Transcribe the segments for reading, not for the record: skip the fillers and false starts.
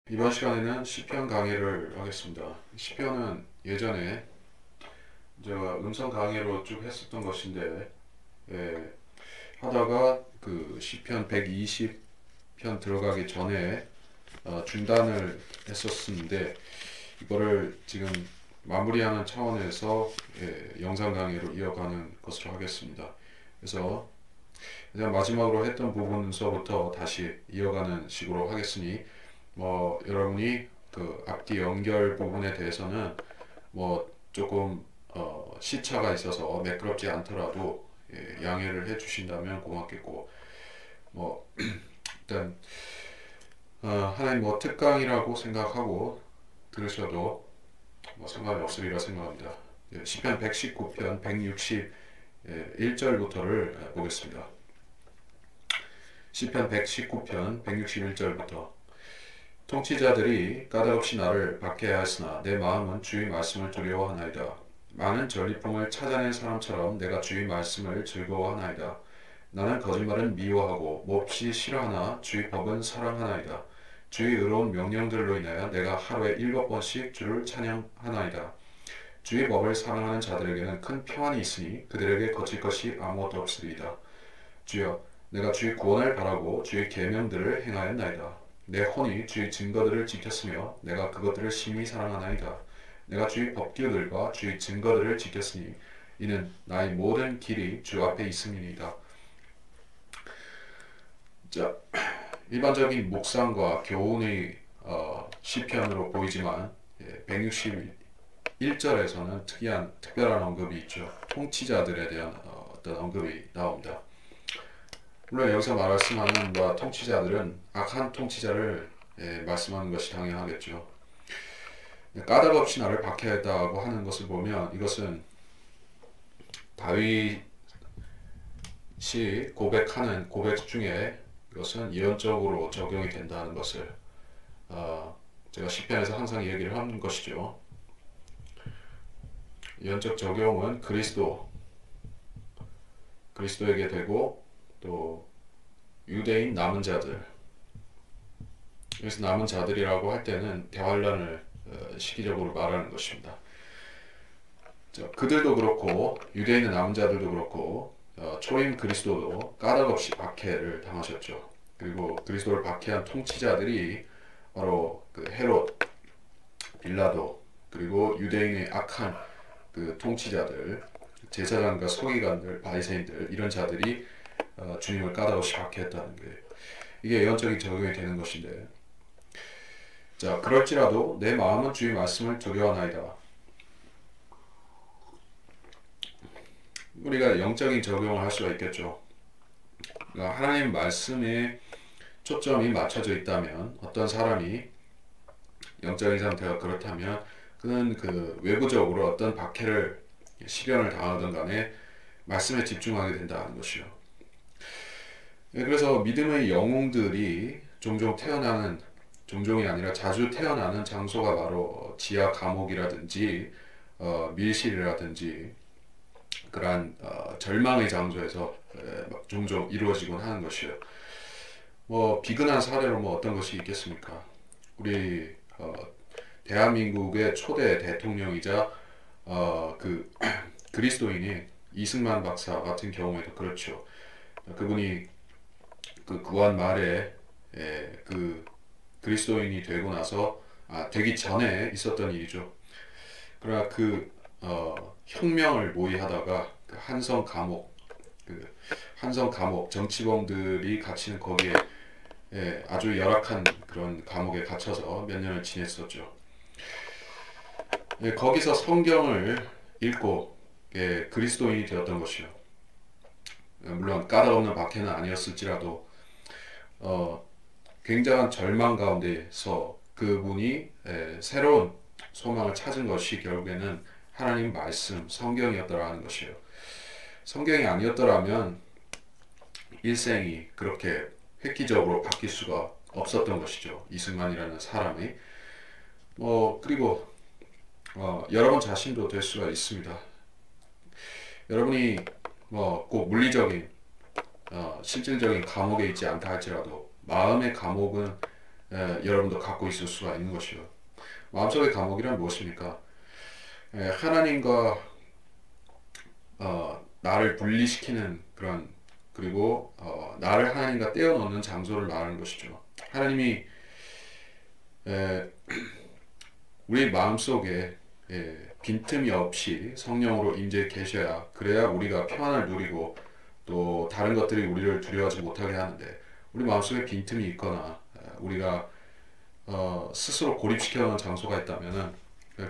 이번 시간에는 시편 강의를 하겠습니다. 시편은 예전에 제가 음성 강의로 쭉 했었던 것인데, 예, 하다가 그 시편 120편 들어가기 전에 중단을 했었는데, 이거를 지금 마무리하는 차원에서 영상 강의로 이어가는 것으로 하겠습니다. 그래서 그냥 마지막으로 했던 부분서부터 다시 이어가는 식으로 하겠으니, 여러분이 그 앞뒤 연결 부분에 대해서는 조금 시차가 있어서 매끄럽지 않더라도 양해를 해주신다면 고맙겠고, 뭐 일단 하나님 특강이라고 생각하고 들으셔도 상관이 없으리라 생각합니다. 시편 119편 161절부터를 보겠습니다. 시편 119편 161절부터 통치자들이 까닭없이 나를 박해하였으나 내 마음은 주의 말씀을 두려워하나이다. 많은 전리품을 찾아낸 사람처럼 내가 주의 말씀을 즐거워하나이다. 나는 거짓말은 미워하고 몹시 싫어하나 주의 법은 사랑하나이다. 주의 의로운 명령들로 인하여 내가 하루에 7번씩 주를 찬양하나이다. 주의 법을 사랑하는 자들에게는 큰 평안이 있으니 그들에게 거칠 것이 아무것도 없으리이다. 주여, 내가 주의 구원을 바라고 주의 계명들을 행하였나이다. 내 혼이 주의 증거들을 지켰으며 내가 그것들을 심히 사랑하나이다. 내가 주의 법규들과 주의 증거들을 지켰으니 이는 나의 모든 길이 주 앞에 있음이니이다. 자, 일반적인 묵상과 교훈의 시편으로 보이지만 161절에서는 특별한 언급이 있죠. 통치자들에 대한 어떤 언급이 나옵니다. 물론 여기서 말씀하는 통치자들은 악한 통치자를 말씀하는 것이 당연하겠죠. 까닭없이 나를 박해했다고 하는 것을 보면 이것은 다윗이 고백하는 고백 중에 이것은 예언적으로 적용이 된다는 것을 제가 시편에서 항상 얘기를 하는 것이죠. 예언적 적용은 그리스도에게 되고 또 유대인 남은 자들, 그래서 남은 자들이라고 할 때는 대환란을 시기적으로 말하는 것입니다. 그들도 그렇고 유대인의 남은 자들도 그렇고 초임 그리스도도 까닭없이 박해를 당하셨죠. 그리고 그리스도를 박해한 통치자들이 바로 그 헤롯, 빌라도, 그리고 유대인의 악한 그 통치자들, 제사장과 서기관들, 바리새인들, 이런 자들이 주님을 까닭없이 박해했다는 거예요. 이게 예언적인 적용이 되는 것인데, 자, 그럴지라도 내 마음은 주의 말씀을 두려워하나이다. 우리가 영적인 적용을 할 수가 있겠죠. 그러니까 하나님 말씀에 초점이 맞춰져 있다면, 어떤 사람이 영적인 상태가 그렇다면 그는 그 외부적으로 어떤 박해를 시련을 당하든 간에 말씀에 집중하게 된다는 것이요. 그래서 믿음의 영웅들이 종종이 아니라 자주 태어나는 장소가 바로 지하 감옥이라든지 밀실이라든지 그러한 절망의 장소에서 종종 이루어지곤 하는 것이요. 비근한 사례로 어떤 것이 있겠습니까? 우리 대한민국의 초대 대통령이자 그 그리스도인인 이승만 박사 같은 경우에도 그렇죠. 그분이 그 구한 말에 그 그리스도인이 되고 나서 되기 전에 있었던 일이죠. 그러나 혁명을 모의하다가 한성 감옥 정치범들이 갇히는 거기에 아주 열악한 그런 감옥에 갇혀서 몇 년을 지냈었죠. 거기서 성경을 읽고 그리스도인이 되었던 것이요. 물론 까닭없는 박해는 아니었을지라도 굉장한 절망 가운데서 그분이 새로운 소망을 찾은 것이 결국에는 하나님 말씀, 성경이었더라는 것이에요. 성경이 아니었더라면 일생이 그렇게 획기적으로 바뀔 수가 없었던 것이죠. 이승만이라는 사람이. 그리고 여러분 자신도 될 수가 있습니다. 여러분이 꼭 물리적인 실질적인 감옥에 있지 않다 할지라도 마음의 감옥은 여러분도 갖고 있을 수가 있는 것이요. 마음속의 감옥이란 무엇입니까? 하나님과 나를 분리시키는 그런, 그리고 나를 하나님과 떼어놓는 장소를 말하는 것이죠. 하나님이 우리 마음속에 빈틈이 없이 성령으로 임재 계셔야, 그래야 우리가 평안을 누리고 또 다른 것들이 우리를 두려워하지 못하게 하는데, 우리 마음속에 빈틈이 있거나 우리가 스스로 고립시켜놓은 장소가 있다면은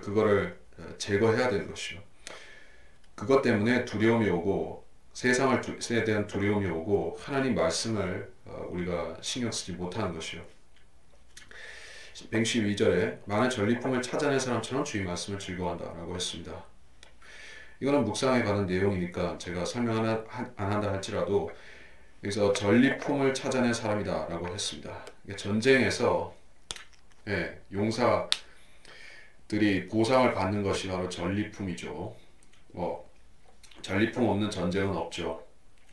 그거를 제거해야 되는 것이요. 그것 때문에 두려움이 오고 세상에 대한 두려움이 오고 하나님 말씀을 우리가 신경 쓰지 못하는 것이요. 112절에 많은 전리품을 찾아낸 사람처럼 주의 말씀을 즐거워한다 라고 했습니다. 이거는 묵상에 관한 내용이니까 제가 설명 안 한다 할지라도 여기서 전리품을 찾아낸 사람이다 라고 했습니다. 전쟁에서 용사들이 보상을 받는 것이 바로 전리품이죠. 전리품 없는 전쟁은 없죠.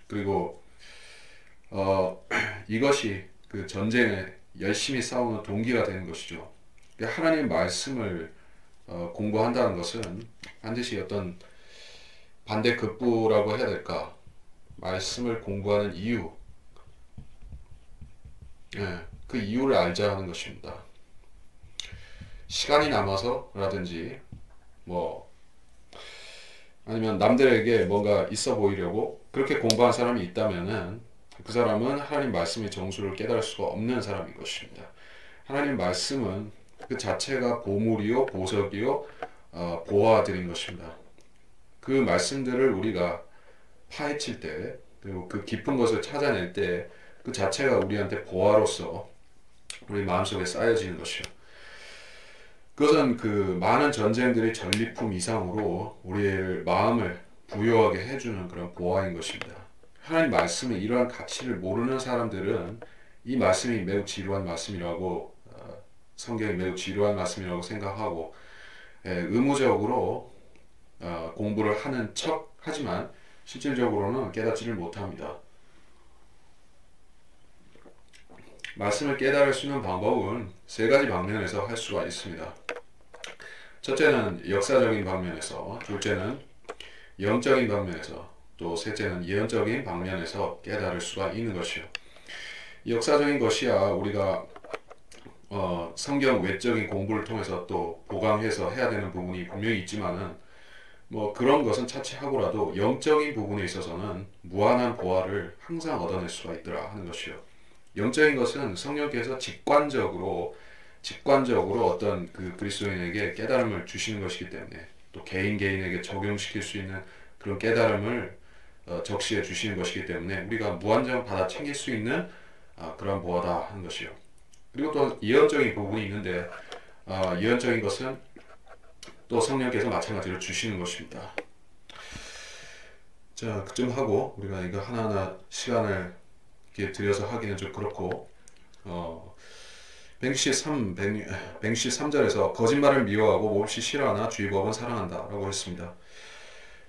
그리고 이것이 그 전쟁에 열심히 싸우는 동기가 되는 것이죠. 하나님 말씀을 공부한다는 것은 반드시 어떤 반대급부라고 해야 될까? 말씀을 공부하는 이유, 그 이유를 알자 하는 것입니다. 시간이 남아서라든지 아니면 남들에게 뭔가 있어 보이려고 그렇게 공부한 사람이 있다면은 그 사람은 하나님 말씀의 정수를 깨달을 수가 없는 사람인 것입니다. 하나님 말씀은 그 자체가 보물이요, 보석이요, 보화들인 것입니다. 그 말씀들을 우리가 파헤칠 때, 그리고 그 깊은 것을 찾아낼 때 그 자체가 우리한테 보화로서 우리 마음속에 쌓여지는 것이요. 그것은 그 많은 전쟁들이 전리품 이상으로 우리의 마음을 부유하게 해주는 그런 보화인 것입니다. 하나님 말씀의 이러한 가치를 모르는 사람들은 이 말씀이 매우 지루한 말씀이라고, 성경이 매우 지루한 말씀이라고 생각하고 의무적으로 공부를 하는 척 하지만 실질적으로는 깨닫지를 못합니다. 말씀을 깨달을 수 있는 방법은 세 가지 방면에서 할 수가 있습니다. 첫째는 역사적인 방면에서, 둘째는 영적인 방면에서, 또 셋째는 예언적인 방면에서 깨달을 수가 있는 것이요. 역사적인 것이야 우리가 성경 외적인 공부를 통해서 또 보강해서 해야 되는 부분이 분명히 있지만은 그런 것은 차치하고라도 영적인 부분에 있어서는 무한한 보화를 항상 얻어낼 수가 있더라 하는 것이요. 영적인 것은 성령께서 직관적으로 어떤 그 그리스도인에게 깨달음을 주시는 것이기 때문에, 또 개인에게 적용시킬 수 있는 그런 깨달음을 적시해 주시는 것이기 때문에 우리가 무한정 받아 챙길 수 있는 그런 보화다 하는 것이요. 그리고 또 예언적인 부분이 있는데 예언적인 것은 또 성령께서 마찬가지로 주시는 것입니다. 자, 그쯤 하고 우리가 이거 하나하나 시간을 이렇게 들여서 하기는 좀 그렇고 113절에서 거짓말을 미워하고 몹시 싫어하나 주의 법은 사랑한다 라고 했습니다.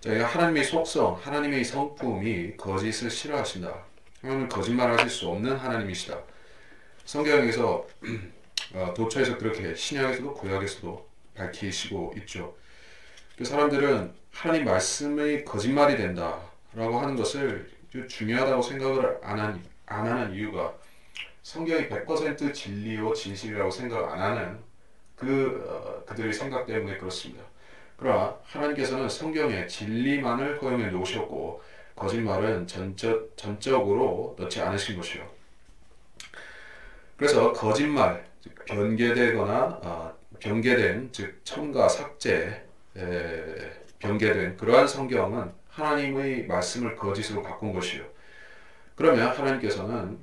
자, 하나님의 속성, 하나님의 성품이 거짓을 싫어하신다. 하나님은 거짓말하실 수 없는 하나님이시다. 성경에서 도처에서 그렇게 신약에서도 구약에서도 밝히시고 있죠. 그 사람들은 하나님 말씀의 거짓말이 된다 라고 하는 것을 중요하다고 생각을 안 하는 이유가, 성경이 100% 진리요 진실이라고 생각 안 하는 그들의 생각 때문에 그렇습니다. 그러나 하나님께서는 성경에 진리만을 허용해 놓으셨고 거짓말은 전적으로 넣지 않으신 것이요. 그래서 거짓말, 변개된, 즉 첨가, 삭제, 변개된 그러한 성경은 하나님의 말씀을 거짓으로 바꾼 것이요. 그러면 하나님께서는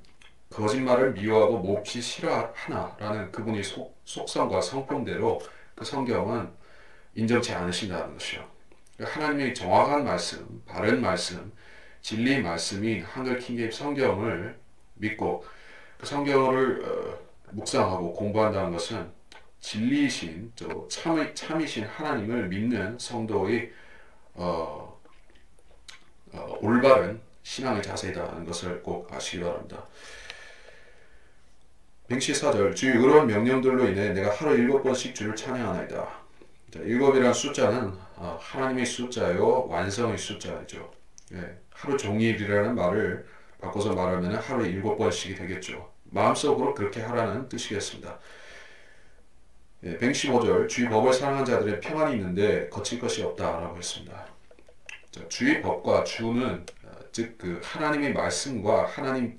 거짓말을 미워하고 몹시 싫어하나라는 그분의 속성과 성품대로 그 성경은 인정치 않으신다는 것이요. 하나님의 정확한 말씀, 바른 말씀, 진리의 말씀인 한글 킹제임스 성경을 믿고 그 성경을 묵상하고 공부한다는 것은 진리이신, 또 참이신 하나님을 믿는 성도의 올바른 신앙의 자세이다는 것을 꼭 아시기 바랍니다. 114절 주의 의로운 명령들로 인해 내가 하루 7번씩 주를 찬양하나이다. 자, 7이라는 숫자는 하나님의 숫자요 완성의 숫자죠. 예, 하루 종일이라는 말을 바꿔서 말하면 하루에 7번씩이 되겠죠. 마음속으로 그렇게 하라는 뜻이겠습니다. 예, 115절 주의 법을 사랑한 자들의 평안이 있는데 거칠 것이 없다라고 했습니다. 자, 주의 법과 주는 즉 그 하나님의 말씀과 하나님의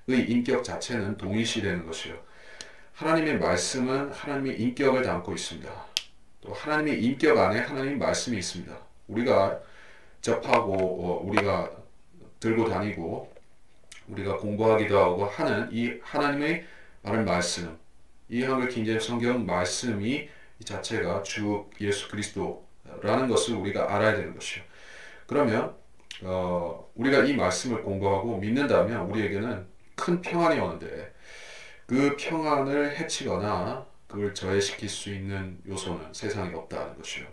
인격 자체는 동일시되는 것이요. 하나님의 말씀은 하나님의 인격을 담고 있습니다. 또 하나님의 인격 안에 하나님의 말씀이 있습니다. 우리가 접하고 우리가 들고 다니고 우리가 공부하기도 하고 하는 이 하나님의 바른 말씀, 이 한글 킹제임스 성경 말씀이 이 자체가 주 예수 그리스도라는 것을 우리가 알아야 되는 것이요. 그러면 우리가 이 말씀을 공부하고 믿는다면 우리에게는 큰 평안이 오는데 그 평안을 해치거나 그걸 저해시킬 수 있는 요소는 세상에 없다는 것이요.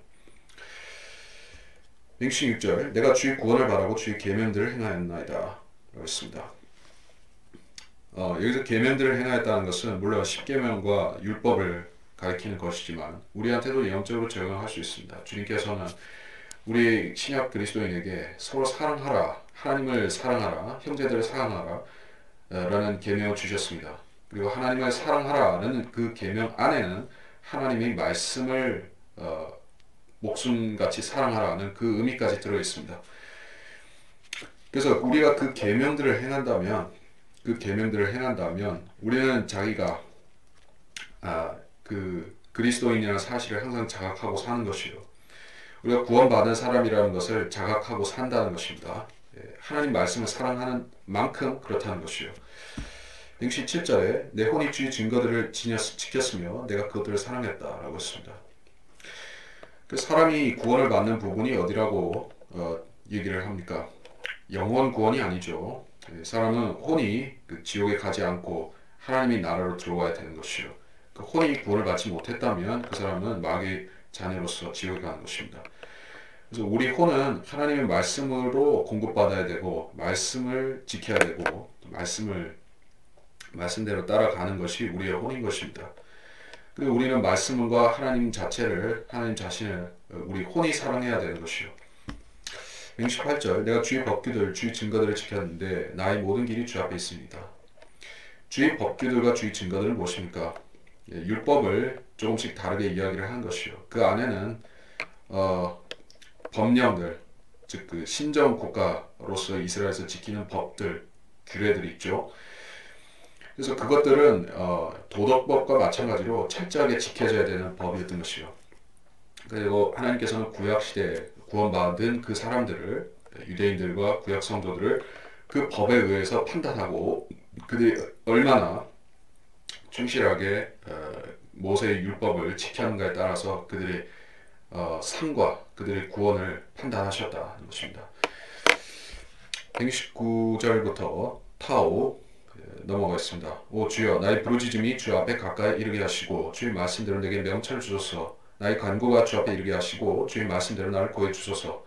116절 내가 주의 구원을 바라고 주의 계명들을 행하였나이다 라고 했습니다. 여기서 계명들을 행하였다는 것은 물론 십계명과 율법을 가리키는 것이지만 우리한테도 영적으로 적용할 수 있습니다. 주님께서는 우리 신약 그리스도인에게 서로 사랑하라, 하나님을 사랑하라, 형제들을 사랑하라 라는 계명을 주셨습니다. 그리고 하나님을 사랑하라는 그 계명 안에는 하나님의 말씀을 목숨같이 사랑하라는 그 의미까지 들어 있습니다. 그래서 우리가 그 계명들을 행한다면 우리는 자기가 그 그리스도인이라는 사실을 항상 자각하고 사는 것이요. 우리가 구원받은 사람이라는 것을 자각하고 산다는 것입니다. 하나님 말씀을 사랑하는 만큼 그렇다는 것이요. 117절에 내 혼이 주의 증거들을 지켰으며 내가 그것들을 사랑했다라고 했습니다. 그 사람이 구원을 받는 부분이 어디라고 얘기를 합니까? 영원 구원이 아니죠. 사람은 혼이 그 지옥에 가지 않고 하나님의 나라로 들어와야 되는 것이요. 그 혼이 구원을 받지 못했다면 그 사람은 마귀의 자녀로서 지옥에 가는 것입니다. 그래서 우리 혼은 하나님의 말씀으로 공급받아야 되고 말씀을 지켜야 되고 말씀대로 따라가는 것이 우리의 혼인 것입니다. 그리고 우리는 말씀과 하나님 자신을 우리 혼이 사랑해야 되는 것이요. 118절 내가 주의 법규들 주의 증거들을 지켰는데 나의 모든 길이 주 앞에 있습니다. 주의 법규들과 주의 증거들은 무엇입니까? 율법을 조금씩 다르게 이야기를 한 것이요. 그 안에는 법령들, 즉 그 신정 국가로서 이스라엘에서 지키는 법들, 규례들이 있죠. 그래서 그것들은 도덕법과 마찬가지로 철저하게 지켜져야 되는 법이었던 것이요. 그리고 하나님께서는 구약 시대에 구원받은 그 사람들을 유대인들과 구약 성도들을 그 법에 의해서 판단하고 그들이 얼마나 충실하게 모세의 율법을 지켰는가에 따라서 그들의 상과 그들의 구원을 판단하셨다는 것입니다. 119절부터 타오 넘어가겠습니다. 오 주여 나의 부르짖음이 주 앞에 가까이 이르게 하시고 주의 말씀대로 내게 명철 주소서. 나의 간구가 주 앞에 이르게 하시고 주의 말씀대로 나를 구해 주소서.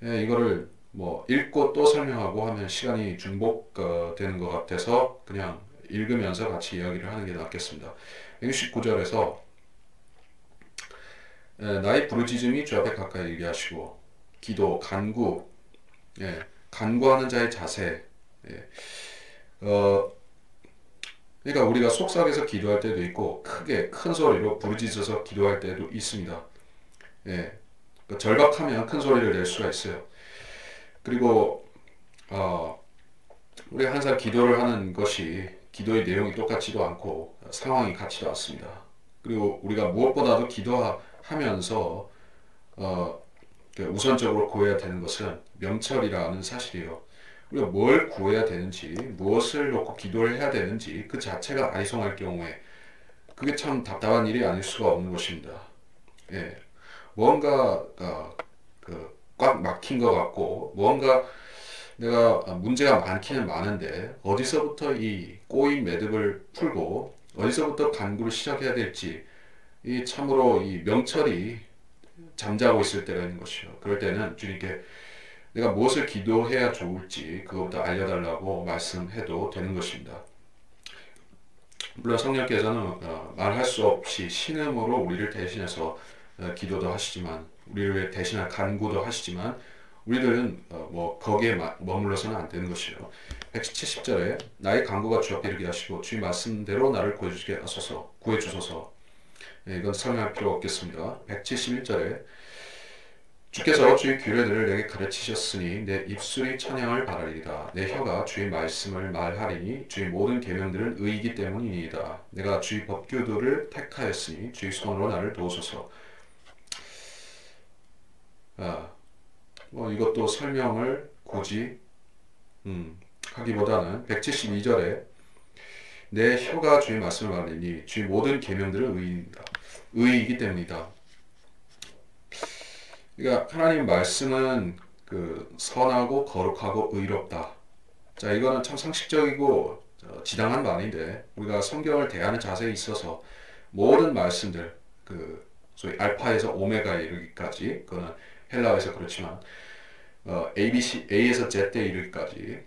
이거를 뭐 읽고 또 설명하고 하면 시간이 중복되는 것 같아서 그냥 읽으면서 같이 이야기를 하는 게 낫겠습니다. 119절에서 나의 부르짖음이 주 앞에 가까이 이르게 하시고 기도, 간구, 간구하는 자의 자세. 그러니까 우리가 속삭여서 기도할 때도 있고 크게 큰 소리로 부르짖어서 기도할 때도 있습니다. 그러니까 절박하면 큰 소리를 낼 수가 있어요. 그리고 우리가 항상 기도를 하는 것이 기도의 내용이 똑같지도 않고 상황이 같지도 않습니다. 그리고 우리가 무엇보다도 기도하면서 우선적으로 구해야 되는 것은 명철이라는 사실이에요. 우리가 뭘 구해야 되는지, 무엇을 놓고 기도를 해야 되는지 그 자체가 아리송할 경우에 그게 참 답답한 일이 아닐 수가 없는 것입니다. 뭔가 꽉 막힌 것 같고 뭔가 내가 문제가 많기는 많은데 어디서부터 이 꼬인 매듭을 풀고 어디서부터 간구를 시작해야 될지 이 참으로 이 명철이 잠자고 있을 때가 있는 것이요. 그럴 때는 주님께 내가 무엇을 기도해야 좋을지 그것부터 알려달라고 말씀해도 되는 것입니다. 물론 성령께서는 말할 수 없이 신음으로 우리를 대신해서 기도도 하시지만, 우리를 대신할 간구도 하시지만, 우리들은 뭐 거기에 머물러서는 안 되는 것이요. 170절에 나의 간구가 주 앞에 이르게 하시고 주의 말씀대로 나를 구해주소서. 이건 설명할 필요 없겠습니다. 171절에 주께서 주의 규례들을 내게 가르치셨으니 내 입술이 찬양을 바라리이다. 내 혀가 주의 말씀을 말하리니 주의 모든 계명들은 의이기 때문이니이다. 내가 주의 법규들을 택하였으니 주의 손으로 나를 도우소서. 이것도 설명을 굳이 하기보다는 172절에 내 혀가 주의 말씀을 말하리니 주의 모든 계명들은 의이기 때문이다. 그러니까 하나님 말씀은 선하고 거룩하고 의롭다. 자, 이거는 참 상식적이고 지당한 말인데, 우리가 성경을 대하는 자세에 있어서 모든 말씀들, 소위 알파에서 오메가에 이르기까지, 그거는 헬라어에서 그렇지만 A에서 Z에 이르기까지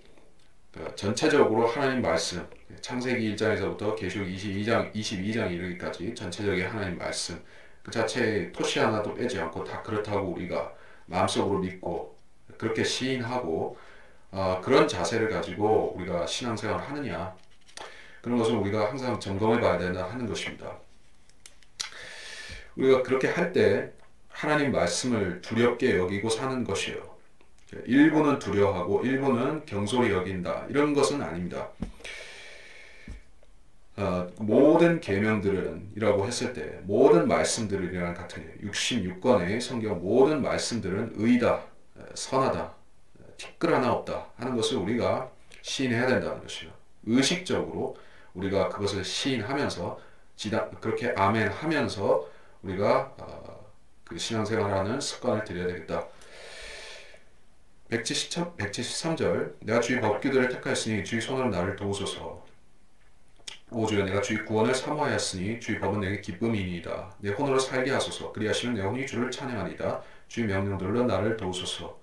전체적으로 하나님 말씀, 창세기 1장에서부터 계시록 22장 이르기까지 전체적인 하나님 말씀 그 자체에 토시 하나도 빼지 않고 다 그렇다고 우리가 마음속으로 믿고 그렇게 시인하고 그런 자세를 가지고 우리가 신앙생활을 하느냐, 그런 것을 우리가 항상 점검해 봐야 된다 하는 것입니다. 우리가 그렇게 할 때 하나님 말씀을 두렵게 여기고 사는 것이에요. 일부는 두려워하고 일부는 경솔히 여긴다, 이런 것은 아닙니다. 모든 계명들은 이라고 했을 때 모든 말씀들이랑 같은 66권의 성경 모든 말씀들은 의다, 선하다, 티끌 하나 없다 하는 것을 우리가 시인해야 된다는 것이요. 의식적으로 우리가 그것을 시인하면서 그렇게 아멘 하면서 우리가 그 신앙생활하는 습관을 들여야 되겠다. 173절 내가 주의 법규들을 택하였으니 주의 손으로 나를 도우소서. 5절에 내가 주의 구원을 사모하였으니 주의 법은 내게 기쁨이니이다. 내 혼으로 살게 하소서. 그리하시면 내 혼이 주를 찬양하리이다. 주의 명령들로 나를 도우소서.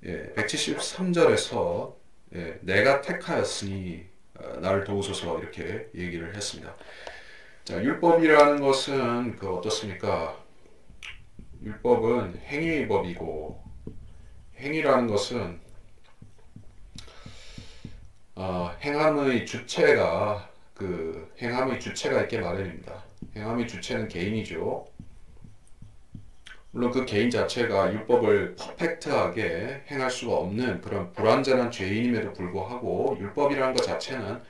173절에서 내가 택하였으니 나를 도우소서 이렇게 얘기를 했습니다. 자, 율법이라는 것은 어떻습니까? 율법은 행위법이고, 행위라는 것은 행함의 주체가 있게 마련입니다. 행함의 주체는 개인이죠. 물론 그 개인 자체가 율법을 퍼펙트하게 행할 수가 없는 그런 불완전한 죄인임에도 불구하고, 율법이라는 것 자체는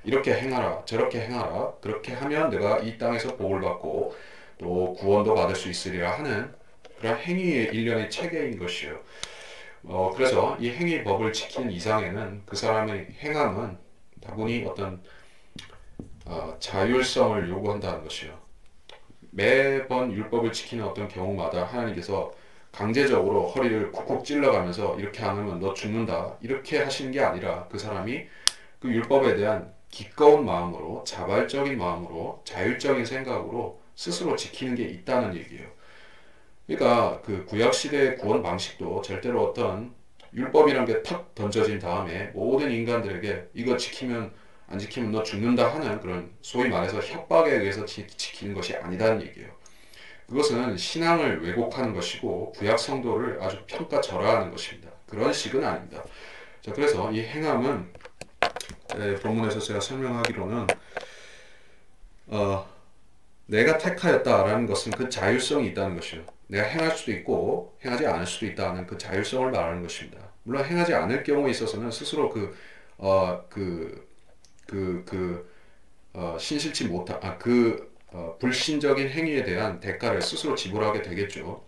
이렇게 행하라, 저렇게 행하라, 그렇게 하면 내가 이 땅에서 복을 받고 또 구원도 받을 수 있으리라 하는 그런 행위의 일련의 체계인 것이요. 그래서 이 행위법을 지키는 이상에는 그 사람의 행함은 다분히 어떤 자율성을 요구한다는 것이요. 매번 율법을 지키는 어떤 경우마다 하나님께서 강제적으로 허리를 쿡쿡 찔러가면서 이렇게 안 하면 너 죽는다 이렇게 하시는 게 아니라, 그 사람이 그 율법에 대한 기꺼운 마음으로, 자발적인 마음으로, 자율적인 생각으로 스스로 지키는 게 있다는 얘기예요. 그러니까 그 구약시대의 구원 방식도 절대로 어떤 율법이란 게 탁 던져진 다음에 모든 인간들에게 이거 지키면 안 지키면 너 죽는다 하는 그런 소위 말해서 협박에 의해서 지키는 것이 아니다는 얘기예요. 그것은 신앙을 왜곡하는 것이고 구약 성도를 아주 평가절하하는 것입니다. 그런 식은 아닙니다. 자, 그래서 이 행함은 본문에서 제가 설명하기로는 내가 택하였다라는 것은 그 자율성이 있다는 것이요. 내가 행할 수도 있고 행하지 않을 수도 있다는 그 자율성을 말하는 것입니다. 물론 행하지 않을 경우에 있어서는 스스로 신실치 못한 불신적인 행위에 대한 대가를 스스로 지불하게 되겠죠.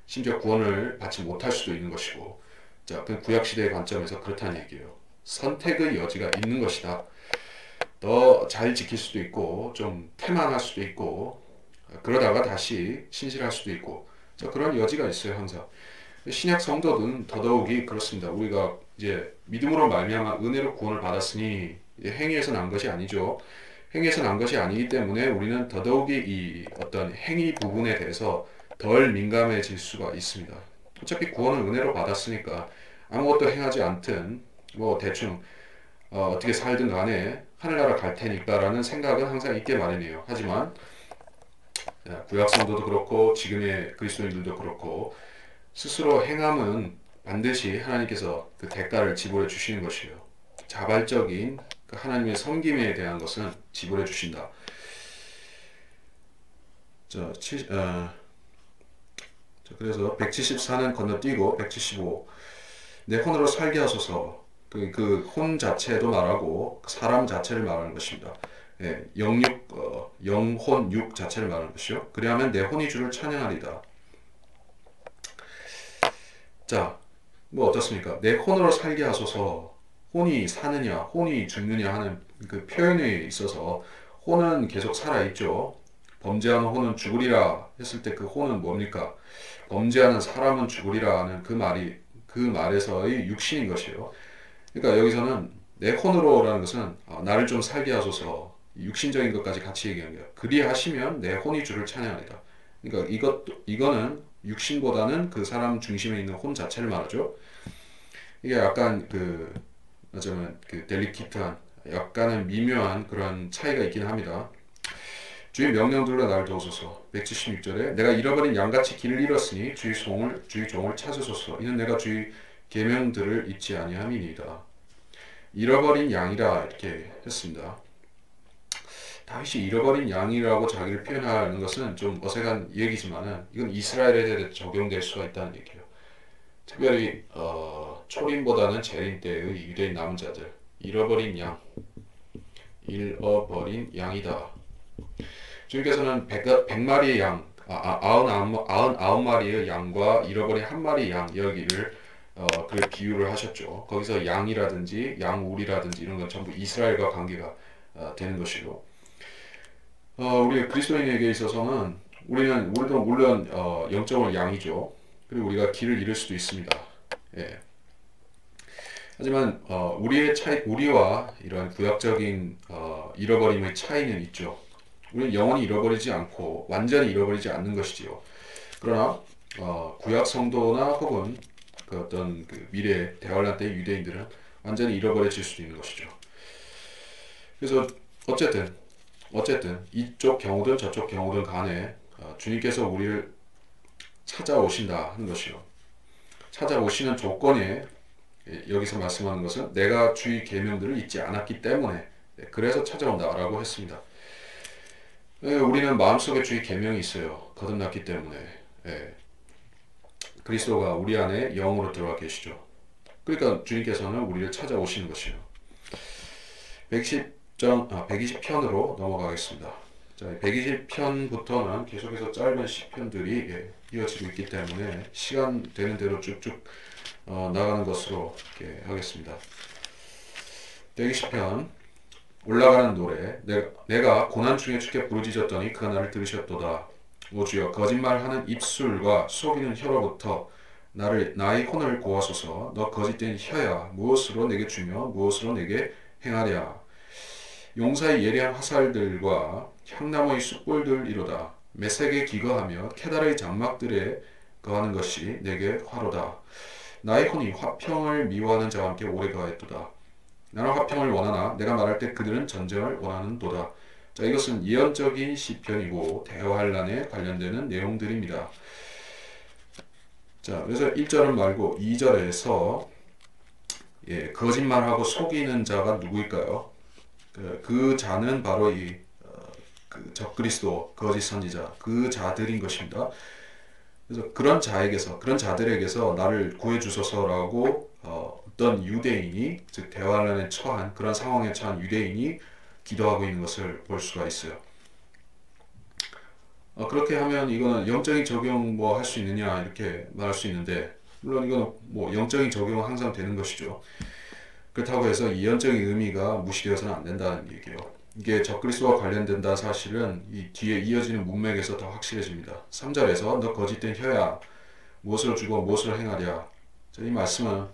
심지어 구원을 받지 못할 수도 있는 것이고. 자, 그 구약 시대의 관점에서 그렇다는 얘기예요. 선택의 여지가 있는 것이다. 더 잘 지킬 수도 있고 좀 태만할 수도 있고 그러다가 다시 신실할 수도 있고, 자, 그런 여지가 있어요. 항상 신약 성도들은 더더욱이 그렇습니다. 우리가 이제 믿음으로 말미암아 은혜로 구원을 받았으니 행위에서 난 것이 아니죠. 행위에서 난 것이 아니기 때문에 우리는 더더욱이 이 어떤 행위 부분에 대해서 덜 민감해질 수가 있습니다. 어차피 구원은 은혜로 받았으니까 아무것도 행하지 않든 뭐 대충 어떻게 살든 간에 하늘나라 갈 테니까라는 생각은 항상 있게 마련이에요. 하지만 구약 성도도 그렇고 지금의 그리스도인들도 그렇고 스스로 행함은 반드시 하나님께서 그 대가를 지불해 주시는 것이에요. 자발적인 그 하나님의 섬김에 대한 것은 지불해 주신다. 그래서 174는 건너뛰고 175 내 혼으로 살게 하소서. 그 혼 자체도 말하고 사람 자체를 말하는 것입니다. 예, 영혼 육 자체를 말하는 것이요. 그리하면 내 혼이 주를 찬양하리다. 자, 뭐 어떻습니까? 내 혼으로 살게 하소서. 혼이 사느냐, 혼이 죽느냐 하는 그 표현에 있어서 혼은 계속 살아있죠. 범죄하는 혼은 죽으리라 했을 때 그 혼은 뭡니까? 범죄하는 사람은 죽으리라 하는 그 말에서의 육신인 것이에요. 그러니까 여기서는 내 혼으로라는 것은 나를 좀 살게 하소서, 육신적인 것까지 같이 얘기하는 거예요. 그리하시면 내 혼이 주를 찬양하리라. 그러니까 이거는 육신보다는 그 사람 중심에 있는 혼 자체를 말하죠. 이게 약간 어쩌면 델리키트한, 약간은 미묘한 그런 차이가 있긴 합니다. 주의 명령들로 나를 도우소서. 176절에 내가 잃어버린 양같이 길을 잃었으니 주의 종을 찾으소서. 이는 내가 주의 계명들을 잊지 아니함이니이다. 잃어버린 양이라 이렇게 했습니다. 다윗이 잃어버린 양이라고 자기를 표현하는 것은 좀 어색한 얘기지만은 이건 이스라엘에 대해 적용될 수가 있다는 얘기예요. 특별히 초림보다는 재림 때의 유대인 남은 자들, 잃어버린 양이다. 주님께서는 100마리의 양, 99마리의 양과 잃어버린 한 마리의 양 여기를 그 비유를 하셨죠. 거기서 양이라든지 양울이라든지 이런 건 전부 이스라엘과 관계가 되는 것이고, 우리 그리스도인에게 있어서는 우리도 물론 영적으로 양이죠. 그리고 우리가 길을 잃을 수도 있습니다. 예. 하지만 우리와 이런 구약적인 잃어버림의 차이는 있죠. 우리는 영원히 잃어버리지 않고 완전히 잃어버리지 않는 것이지요. 그러나 구약 성도나 혹은 그 어떤 미래 대환란 때 유대인들은 완전히 잃어버려질 수 있는 것이죠. 그래서 어쨌든 이쪽 경우든 저쪽 경우든 간에 주님께서 우리를 찾아오신다 하는 것이요. 찾아오시는 조건에 여기서 말씀하는 것은 내가 주의 계명들을 잊지 않았기 때문에 그래서 찾아온다라고 했습니다. 우리는 마음속에 주의 계명이 있어요. 거듭났기 때문에. 그리스도가 우리 안에 영으로 들어와 계시죠. 그러니까 주님께서는 우리를 찾아오시는 것이에요. 120편으로 넘어가겠습니다. 자, 120편부터는 계속해서 짧은 시편들이 이어지고 있기 때문에 시간 되는 대로 쭉쭉 나가는 것으로 이렇게 하겠습니다. 120편 올라가는 노래. 내가 고난 중에 주께 부르짖었더니 그가 나를 들으셨도다. 오 주여, 거짓말하는 입술과 속이는 혀로부터 나의 혼을 고하소서. 너 거짓된 혀야, 무엇으로 내게 주며 무엇으로 내게 행하랴. 용사의 예리한 화살들과 향나무의 숯불들이로다. 메색에 기거하며 케달의 장막들에 거하는 것이 내게 화로다. 나의 혼이 화평을 미워하는 자와 함께 오래 거하였도다. 나는 화평을 원하나 내가 말할 때 그들은 전쟁을 원하는도다. 자, 이것은 예언적인 시편이고 대환란에 관련되는 내용들입니다. 자, 그래서 1절은 말고 2절에서 거짓말하고 속이는 자가 누구일까요? 그 자는 바로 그 적그리스도, 거짓 선지자, 그 자들인 것입니다. 그래서 그런 자들에게서 나를 구해주소서라고 어떤 유대인이, 즉 대환란에 처한 그런 상황에 처한 유대인이 기도하고 있는 것을 볼 수가 있어요. 그렇게 하면 이거는 영적인 적용 뭐 할 수 있느냐 이렇게 말할 수 있는데, 물론 이거는 뭐 영적인 적용은 항상 되는 것이죠. 그렇다고 해서 이언적인 의미가 무시되어서는 안 된다는 얘기예요. 이게 적그리스도와 관련된다는 사실은 이 뒤에 이어지는 문맥에서 더 확실해집니다. 3절에서 너 거짓된 혀야, 무엇으로 주고 무엇으로 행하랴. 이 말씀은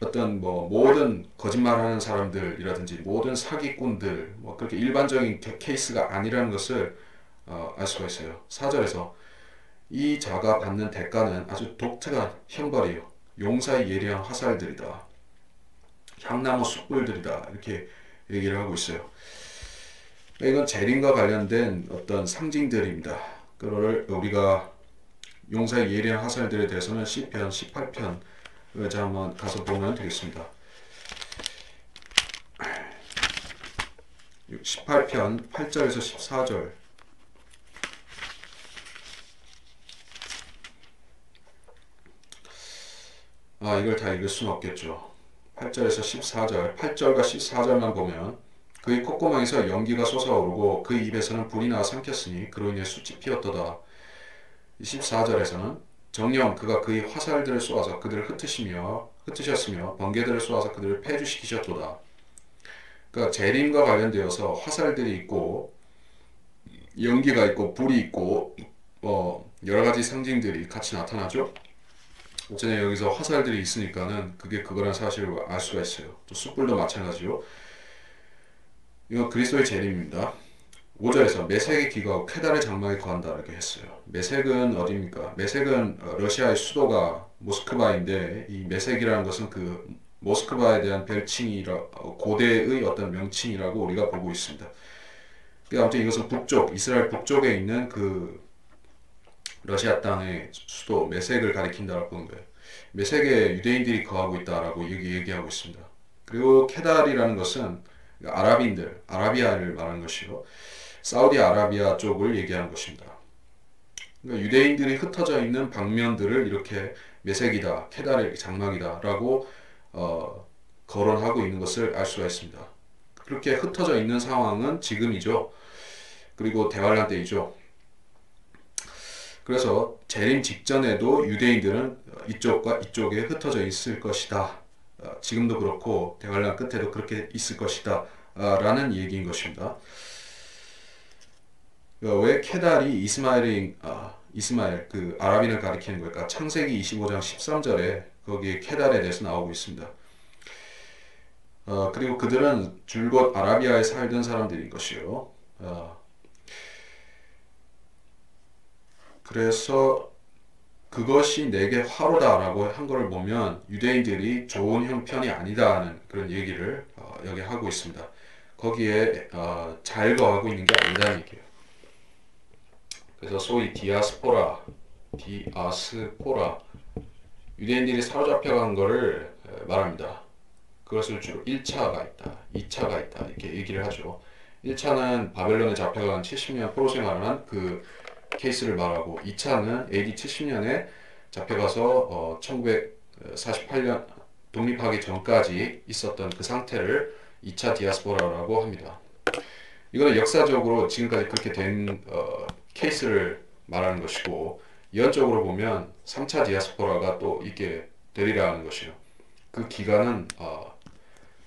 어떤 모든 거짓말하는 사람들이라든지 모든 사기꾼들 그렇게 일반적인 케이스가 아니라는 것을 알 수가 있어요. 4절에서 이 자가 받는 대가는 아주 독특한 형벌이에요. 용사의 예리한 화살들이다. 향나무 숯불들이다. 이렇게 얘기를 하고 있어요. 이건 재림과 관련된 어떤 상징들입니다. 그거를 우리가 용사의 예리한 화살들에 대해서는 시편 18편 한번 가서 보면 되겠습니다. 18편 8절에서 14절. 이걸 다 읽을 수는 없겠죠. 8절에서 14절, 8절과 14절만 보면 그의 콧구멍에서 연기가 솟아오르고 그 입에서는 불이 나와 삼켰으니 그로 인해 숯이 피었도다. 14절에서는 정녕 그가 그의 화살들을 쏘아서 그들을 흩으셨으며 번개들을 쏘아서 그들을 폐주시키셨도다. 그러니까 재림과 관련되어서 화살들이 있고 연기가 있고 불이 있고 여러 가지 상징들이 같이 나타나죠. 어쨌든 여기서 화살들이 있으니까는 그게 그거란 사실을 알 수가 있어요. 또 숯불도 마찬가지요. 이건 그리스도의 재림입니다. 5절에서 메색의 기거하고 케달의 장막에 거한다 이렇게 했어요. 메색은 어디입니까? 메색은 러시아의 수도가 모스크바인데 이 메색이라는 것은 그 모스크바에 대한 고대의 어떤 명칭이라고 우리가 보고 있습니다. 아무튼 이것은 북쪽, 이스라엘 북쪽에 있는 그 러시아 땅의 수도 메색을 가리킨다라고 보는 거예요. 메색에 유대인들이 거하고 있다라고 얘기하고 있습니다. 그리고 케달이라는 것은 아랍인들, 아라비아를 말하는 것이요. 사우디아라비아 쪽을 얘기하는 것입니다. 그러니까 유대인들이 흩어져 있는 방면들을 이렇게 메색이다, 케달의 장막이다라고 거론하고 있는 것을 알 수가 있습니다. 그렇게 흩어져 있는 상황은 지금이죠. 그리고 대환란 때이죠. 그래서 재림 직전에도 유대인들은 이쪽과 이쪽에 흩어져 있을 것이다. 지금도 그렇고 대환란 끝에도 그렇게 있을 것이다. 라는 얘기인 것입니다. 왜 케달이 이스마엘 그 아랍인을 가리키는 걸까? 창세기 25장 13절에 거기에 케달에 대해서 나오고 있습니다. 그리고 그들은 줄곧 아라비아에 살던 사람들인 것이요. 그래서 그것이 내게 화로다라고 한 것을 보면 유대인들이 좋은 형편이 아니다는 그런 얘기를 여기 하고 있습니다. 거기에 잘 거하고 있는 게 아니다는 얘기예요. 그래서 소위 디아스포라 유대인들이 사로잡혀간 것을 말합니다. 그것을 주로 1차가 있다, 2차가 있다 이렇게 얘기를 하죠. 1차는 바벨론에 잡혀간 70년 포로 생활을 한 그 케이스를 말하고 2차는 AD 70년에 잡혀가서 1948년 독립하기 전까지 있었던 그 상태를 2차 디아스포라라고 합니다. 이거는 역사적으로 지금까지 그렇게 된 케이스를 말하는 것이고 이언적으로 보면 3차 디아스포라가 또 있게 되리라는 것이요. 그 기간은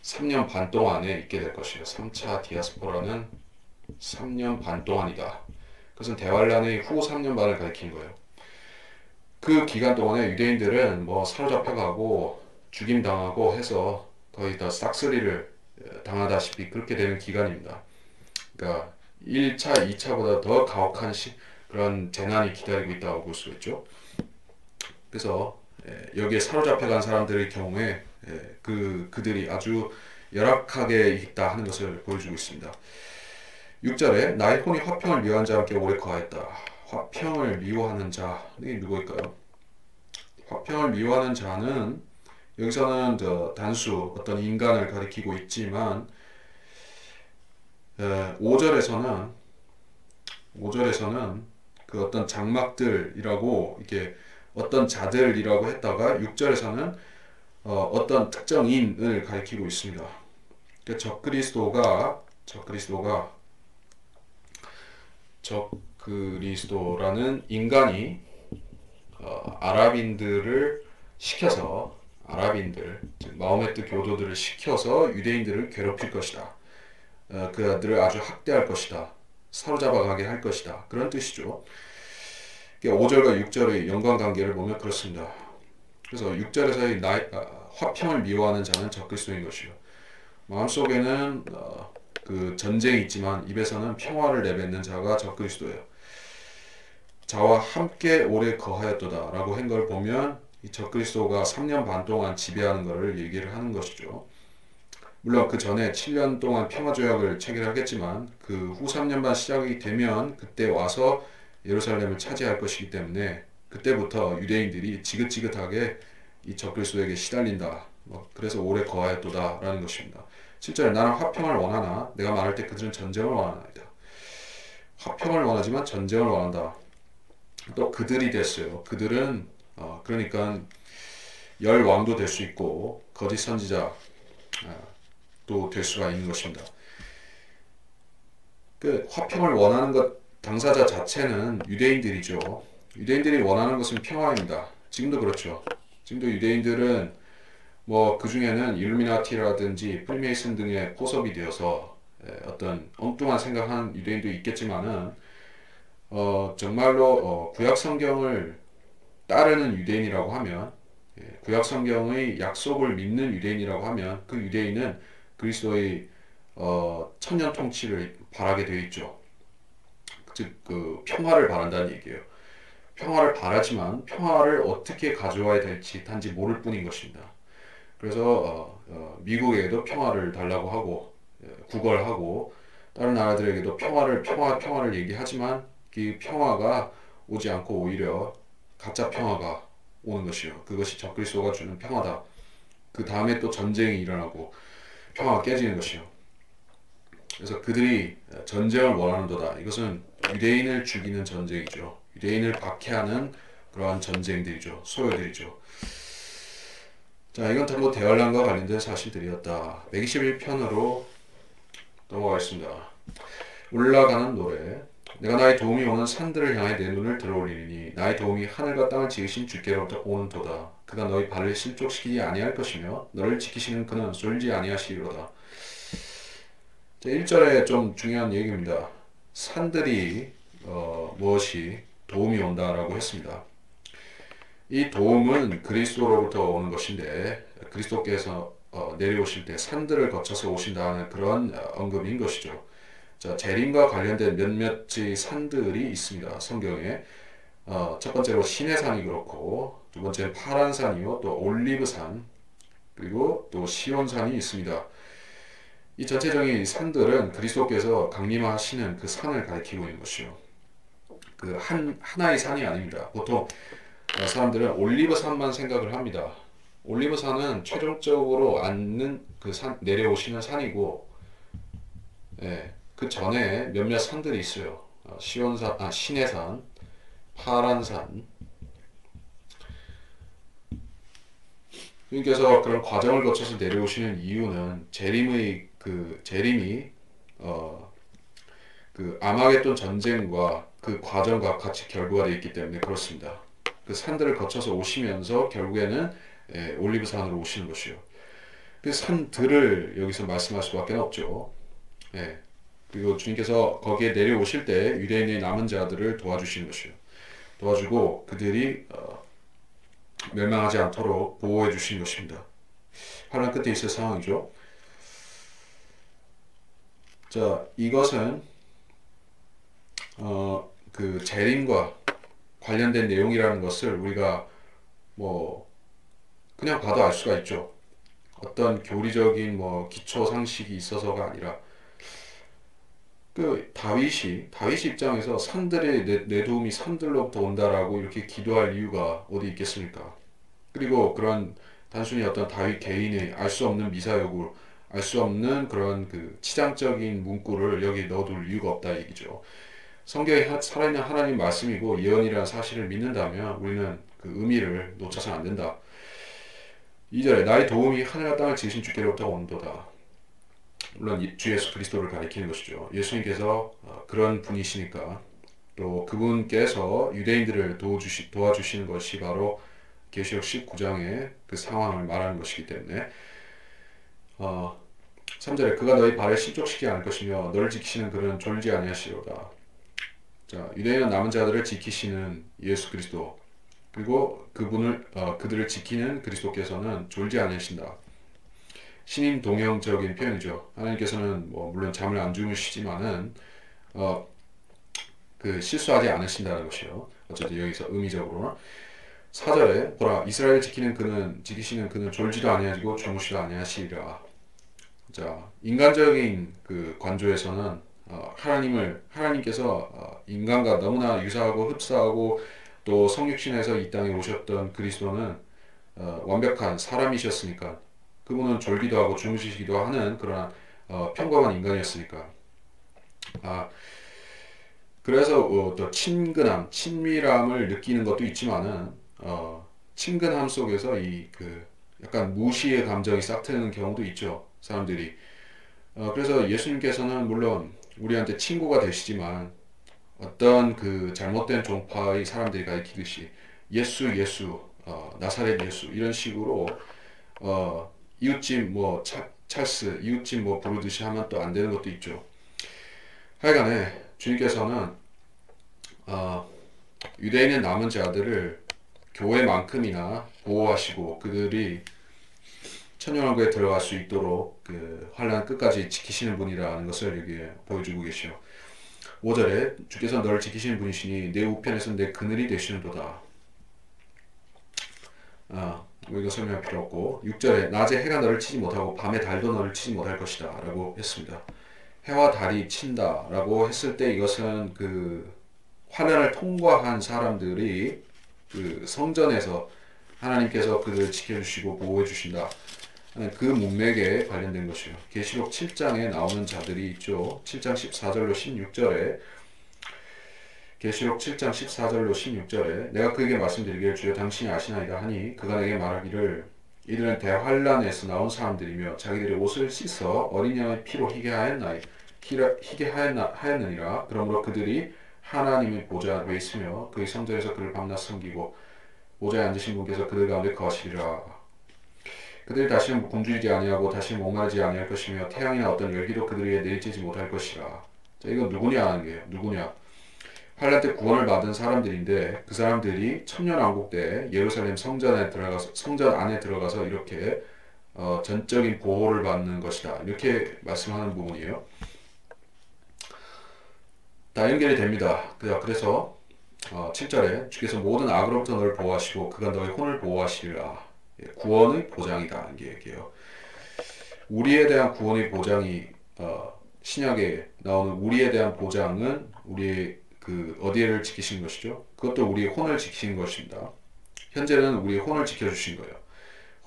3년 반 동안에 있게 될 것이에요. 3차 디아스포라는 3년 반 동안이다. 그것은 대환란의 후 3년 반을 가리키는 거예요. 그 기간 동안에 유대인들은 뭐 사로잡혀가고 죽임당하고 해서 거의 다 싹쓸이를 당하다시피 그렇게 되는 기간입니다. 그러니까 1차, 2차보다 더 가혹한 그런 재난이 기다리고 있다고 볼 수 있죠. 그래서 여기에 사로잡혀간 사람들의 경우에 그들이 아주 열악하게 있다 하는 것을 보여주고 있습니다. 6절에 나의 혼이 화평을 미워하는 자와 함께 오래 거하였다. 화평을 미워하는 자, 이게 누구일까요? 화평을 미워하는 자는 여기서는 단수 어떤 인간을 가리키고 있지만 5절에서는 그 어떤 장막들이라고 이렇게 어떤 자들이라고 했다가 6절에서는 어떤 특정인을 가리키고 있습니다. 그러니까 적그리스도라는 인간이 아랍인들을 시켜서 즉 마호메트 교도들을 시켜서 유대인들을 괴롭힐 것이다. 그들을 아주 학대할 것이다. 사로잡아가게 할 것이다. 그런 뜻이죠. 5절과 6절의 연관관계를 보면 그렇습니다. 그래서 6절에서의 화평을 미워하는 자는 적그리스도인 것이요. 마음속에는 그 전쟁이 있지만 입에서는 평화를 내뱉는 자가 적그리스도예요. 자와 함께 오래 거하였도다 라고 한 걸 보면 이 적그리스도가 3년 반 동안 지배하는 것을 얘기를 하는 것이죠. 물론 그 전에 7년 동안 평화조약을 체결하겠지만 그 후 3년 반 시작이 되면 그때 와서 예루살렘을 차지할 것이기 때문에 그때부터 유대인들이 지긋지긋하게 이 적그리스도에게 시달린다. 그래서 오래 거하였도다라는 것입니다. 7절에 나는 화평을 원하나 내가 말할 때 그들은 전쟁을 원하나이다. 화평을 원하지만 전쟁을 원한다. 또 그들이 됐어요. 그들은 그러니까 열 왕도 될 수 있고 거짓 선지자 또 될 수가 있는 것입니다. 그 화평을 원하는 것 당사자 자체는 유대인들이죠. 유대인들이 원하는 것은 평화입니다. 지금도 그렇죠. 지금도 유대인들은 뭐 그 중에는 일루미나티라든지 프리메이슨 등의 포섭이 되어서 어떤 엉뚱한 생각하는 유대인도 있겠지만은 정말로 구약 성경을 따르는 유대인이라고 하면 구약 성경의 약속을 믿는 유대인이라고 하면 그 유대인은 그리스도의 천년 통치를 바라게 되어 있죠. 즉 그 평화를 바란다는 얘기예요. 평화를 바라지만 평화를 어떻게 가져와야 될지 단지 모를 뿐인 것입니다. 그래서 미국에게도 평화를 달라고 하고 구걸하고 다른 나라들에게도 평화를 얘기하지만 그 평화가 오지 않고 오히려 가짜 평화가 오는 것이요. 그것이 적그리스도가 주는 평화다. 그 다음에 또 전쟁이 일어나고 평화가 깨지는 것이요. 그래서 그들이 전쟁을 원하는도다. 이것은 유대인을 죽이는 전쟁이죠. 유대인을 박해하는 그러한 전쟁들이죠. 소요들이죠. 자, 이건 전부 대환란과 관련된 사실들이었다. 121편으로 넘어가겠습니다. 올라가는 노래. 내가 나의 도움이 오는 산들을 향해 내 눈을 들어올리니 나의 도움이 하늘과 땅을 지으신 주께로부터 오는도다. 그가 너희 발을 실족시키지 아니할 것이며 너를 지키시는 그는 쏠지 아니하시리로다. 1절에 좀 중요한 얘기입니다. 산들이 무엇이 도움이 온다라고 했습니다. 이 도움은 그리스도로부터 오는 것인데 그리스도께서 내려오실 때 산들을 거쳐서 오신다는 그런 언급인 것이죠. 자, 재림과 관련된 몇몇의 산들이 있습니다. 성경에 첫 번째로 시내산이 그렇고 두 번째는 파란산이요, 또 올리브산 그리고 또 시온산이 있습니다. 이 전체적인 산들은 그리스도께서 강림하시는 그 산을 가리키고 있는 것이요. 그 하나의 산이 아닙니다. 보통 사람들은 올리브산만 생각을 합니다. 올리브산은 최종적으로 앉는 그 산, 내려오시는 산이고, 예, 그 전에 몇몇 산들이 있어요. 시내산, 파란산. 주님께서 그런 과정을 거쳐서 내려오시는 이유는 재림이 그 아마겟돈 전쟁과 그 과정과 같이 결부가 되어 있기 때문에 그렇습니다. 그 산들을 거쳐서 오시면서 결국에는 올리브산으로 오시는 것이요. 그 산들을 여기서 말씀할 수밖에 없죠. 예. 그리고 주님께서 거기에 내려오실 때 유대인의 남은 자들을 도와주시는 것이요. 도와주고 그들이 멸망하지 않도록 보호해 주시는 것입니다. 환란 끝에 있을 상황이죠. 자, 이것은 그 재림과 관련된 내용이라는 것을 우리가 뭐 그냥 봐도 알 수가 있죠. 어떤 교리적인 뭐 기초 상식이 있어서가 아니라 그 다윗이 입장에서 산들의 내 도움이 산들로부터 온다라고 이렇게 기도할 이유가 어디 있겠습니까? 그리고 그런 단순히 어떤 다윗 개인의 알 수 없는 미사여구, 알 수 없는 그런 그 치장적인 문구를 여기 넣어둘 이유가 없다 얘기죠. 성경에 살아있는 하나님 말씀이고 예언이라는 사실을 믿는다면 우리는 그 의미를 놓쳐서는 안 된다. 2절에 나의 도움이 하늘과 땅을 지으신 주께로부터 온도다. 물론 주 예수 그리스도를 가리키는 것이죠. 예수님께서 그런 분이시니까 또 그분께서 유대인들을 도와주시는 것이 바로 계시록 19장의 그 상황을 말하는 것이기 때문에 3절에 그가 너희 발을 실족시키지 않을 것이며 너를 지키시는 그는 졸지 아니하시리로다. 자, 유대인 남은 자들을 지키시는 예수 그리스도 그리고 그들을 지키는 그리스도께서는 졸지 아니하신다. 신임 동형적인 표현이죠. 하나님께서는 뭐 물론 잠을 안 주무시지만은 그 실수하지 않으신다는 것이요. 어쨌든 여기서 의미적으로는 4절에 보라 이스라엘 지키시는 그는 졸지도 아니하시고 주무시도 아니하시리라. 자, 인간적인 그 관조에서는 하나님께서 인간과 너무나 유사하고 흡사하고 또 성육신에서 이 땅에 오셨던 그리스도는 완벽한 사람이셨으니까 그분은 졸기도 하고 주무시기도 하는 그런 평범한 인간이었으니까 아 그래서 또 친밀함을 느끼는 것도 있지만은 친근함 속에서 이 그 약간 무시의 감정이 싹트는 경우도 있죠 사람들이. 그래서 예수님께서는 물론 우리한테 친구가 되시지만 어떤 그 잘못된 종파의 사람들이 가리키듯이 예수 예수 나사렛 예수 이런 식으로 이웃집 뭐 찰스 이웃집 뭐 부르듯이 하면 또 안 되는 것도 있죠. 하여간에 주님께서는 어, 유대인의 남은 자들을 교회만큼이나 보호하시고 그들이 천년왕국에 들어갈 수 있도록 그 환란 끝까지 지키시는 분이라는 것을 여기에 보여주고 계시오. 5절에 주께서 너를 지키시는 분이시니 내 우편에서 내 그늘이 되시는도다. 뭐 이거 설명할 필요 없고 6절에 낮에 해가 너를 치지 못하고 밤에 달도 너를 치지 못할 것이다 라고 했습니다. 해와 달이 친다 라고 했을 때 이것은 그 환란을 통과한 사람들이 그 성전에서 하나님께서 그들을 지켜주시고 보호해 주신다. 그 문맥에 관련된 것이요. 계시록 7장에 나오는 자들이 있죠. 7장 14절로 16절에 계시록 7장 14절로 16절에 내가 그에게 말씀드리기를 주여 당신이 아시나이다 하니 그가 내게 말하기를 이들은 대환란에서 나온 사람들이며 자기들의 옷을 씻어 어린 양의 피로 희게 하였느니라. 그러므로 그들이 하나님의 보좌 위에 있으며 그의 성전에서 그를 밤낮 섬기고 보좌에 앉으신 분께서 그들 가운데 거하시리라. 그들이 다시는 굶주리지 아니하고 다시는 목마르지 아니할 것이며 태양이나 어떤 열기도 그들에게 내리쬐지 못할 것이라. 자, 이거 누구냐 하는 게요. 누구냐? 환란 때 구원을 받은 사람들인데 그 사람들이 천년왕국 때 예루살렘 성전 안에 들어가서 이렇게 전적인 보호를 받는 것이다. 이렇게 말씀하는 부분이에요. 다 연결이 됩니다. 그래서 7절에 주께서 모든 악으로부터 너를 보호하시고 그가 너의 혼을 보호하시리라. 구원의 보장이다. 이게 얘기예요. 우리에 대한 구원의 보장이 신약에 나오는 우리에 대한 보장은 우리의 그 어디를 지키신 것이죠? 그것도 우리의 혼을 지키신 것입니다. 현재는 우리의 혼을 지켜주신 거예요.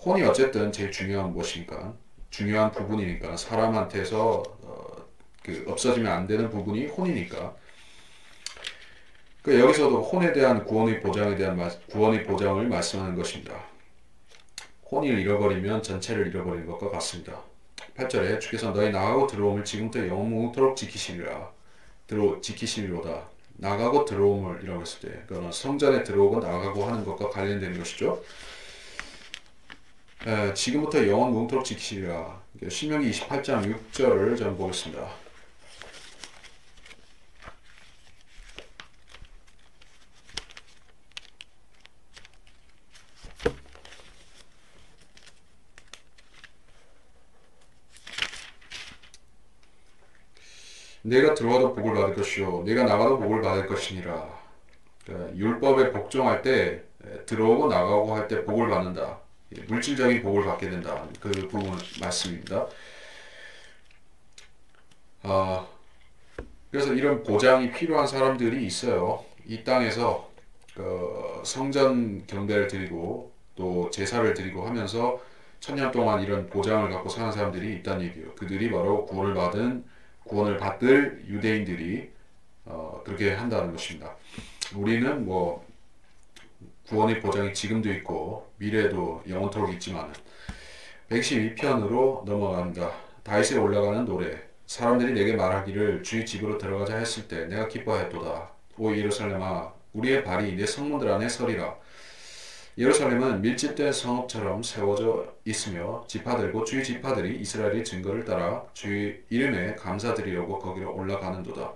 혼이 어쨌든 제일 중요한 무엇입니까? 중요한 부분이니까 사람한테서 그 없어지면 안 되는 부분이 혼이니까. 그 여기서도 혼에 대한 구원의 보장에 대한 구원의 보장을 말씀하는 것입니다. 혼을 잃어버리면 전체를 잃어버리는 것과 같습니다. 8절에 주께서 너희 나가고 들어옴을 지금부터 영원토록 지키시리로다. 나가고 들어옴을 이라고 했을 때 그건 성전에 들어오고 나가고 하는 것과 관련되는 것이죠. 지금부터 영원 무궁토록 지키시리라. 신명기 28장 6절을 좀 보겠습니다. 내가 들어와도 복을 받을 것이요 내가 나가도 복을 받을 것이니라. 그러니까 율법에 복종할 때 들어오고 나가고 할 때 복을 받는다. 물질적인 복을 받게 된다. 그 부분 말씀입니다. 그래서 이런 보장이 필요한 사람들이 있어요. 이 땅에서 성전 경배를 드리고 또 제사를 드리고 하면서 천년 동안 이런 보장을 갖고 사는 사람들이 있다는 얘기예요. 그들이 바로 구원을 받을 유대인들이 그렇게 한다는 것입니다. 우리는 뭐 구원의 보장이 지금도 있고 미래도 영원토록 있지만 112편으로 넘어갑니다. 다윗에 올라가는 노래. 사람들이 내게 말하기를 주의 집으로 들어가자 했을 때 내가 기뻐하였도다. 오 예루살렘아 우리의 발이 내 성문들 안에 서리라. 예루살렘은 밀집된 성읍처럼 세워져 있으며 지파들고 주의 지파들이 이스라엘의 증거를 따라 주의 이름에 감사드리려고 거기로 올라가는도다.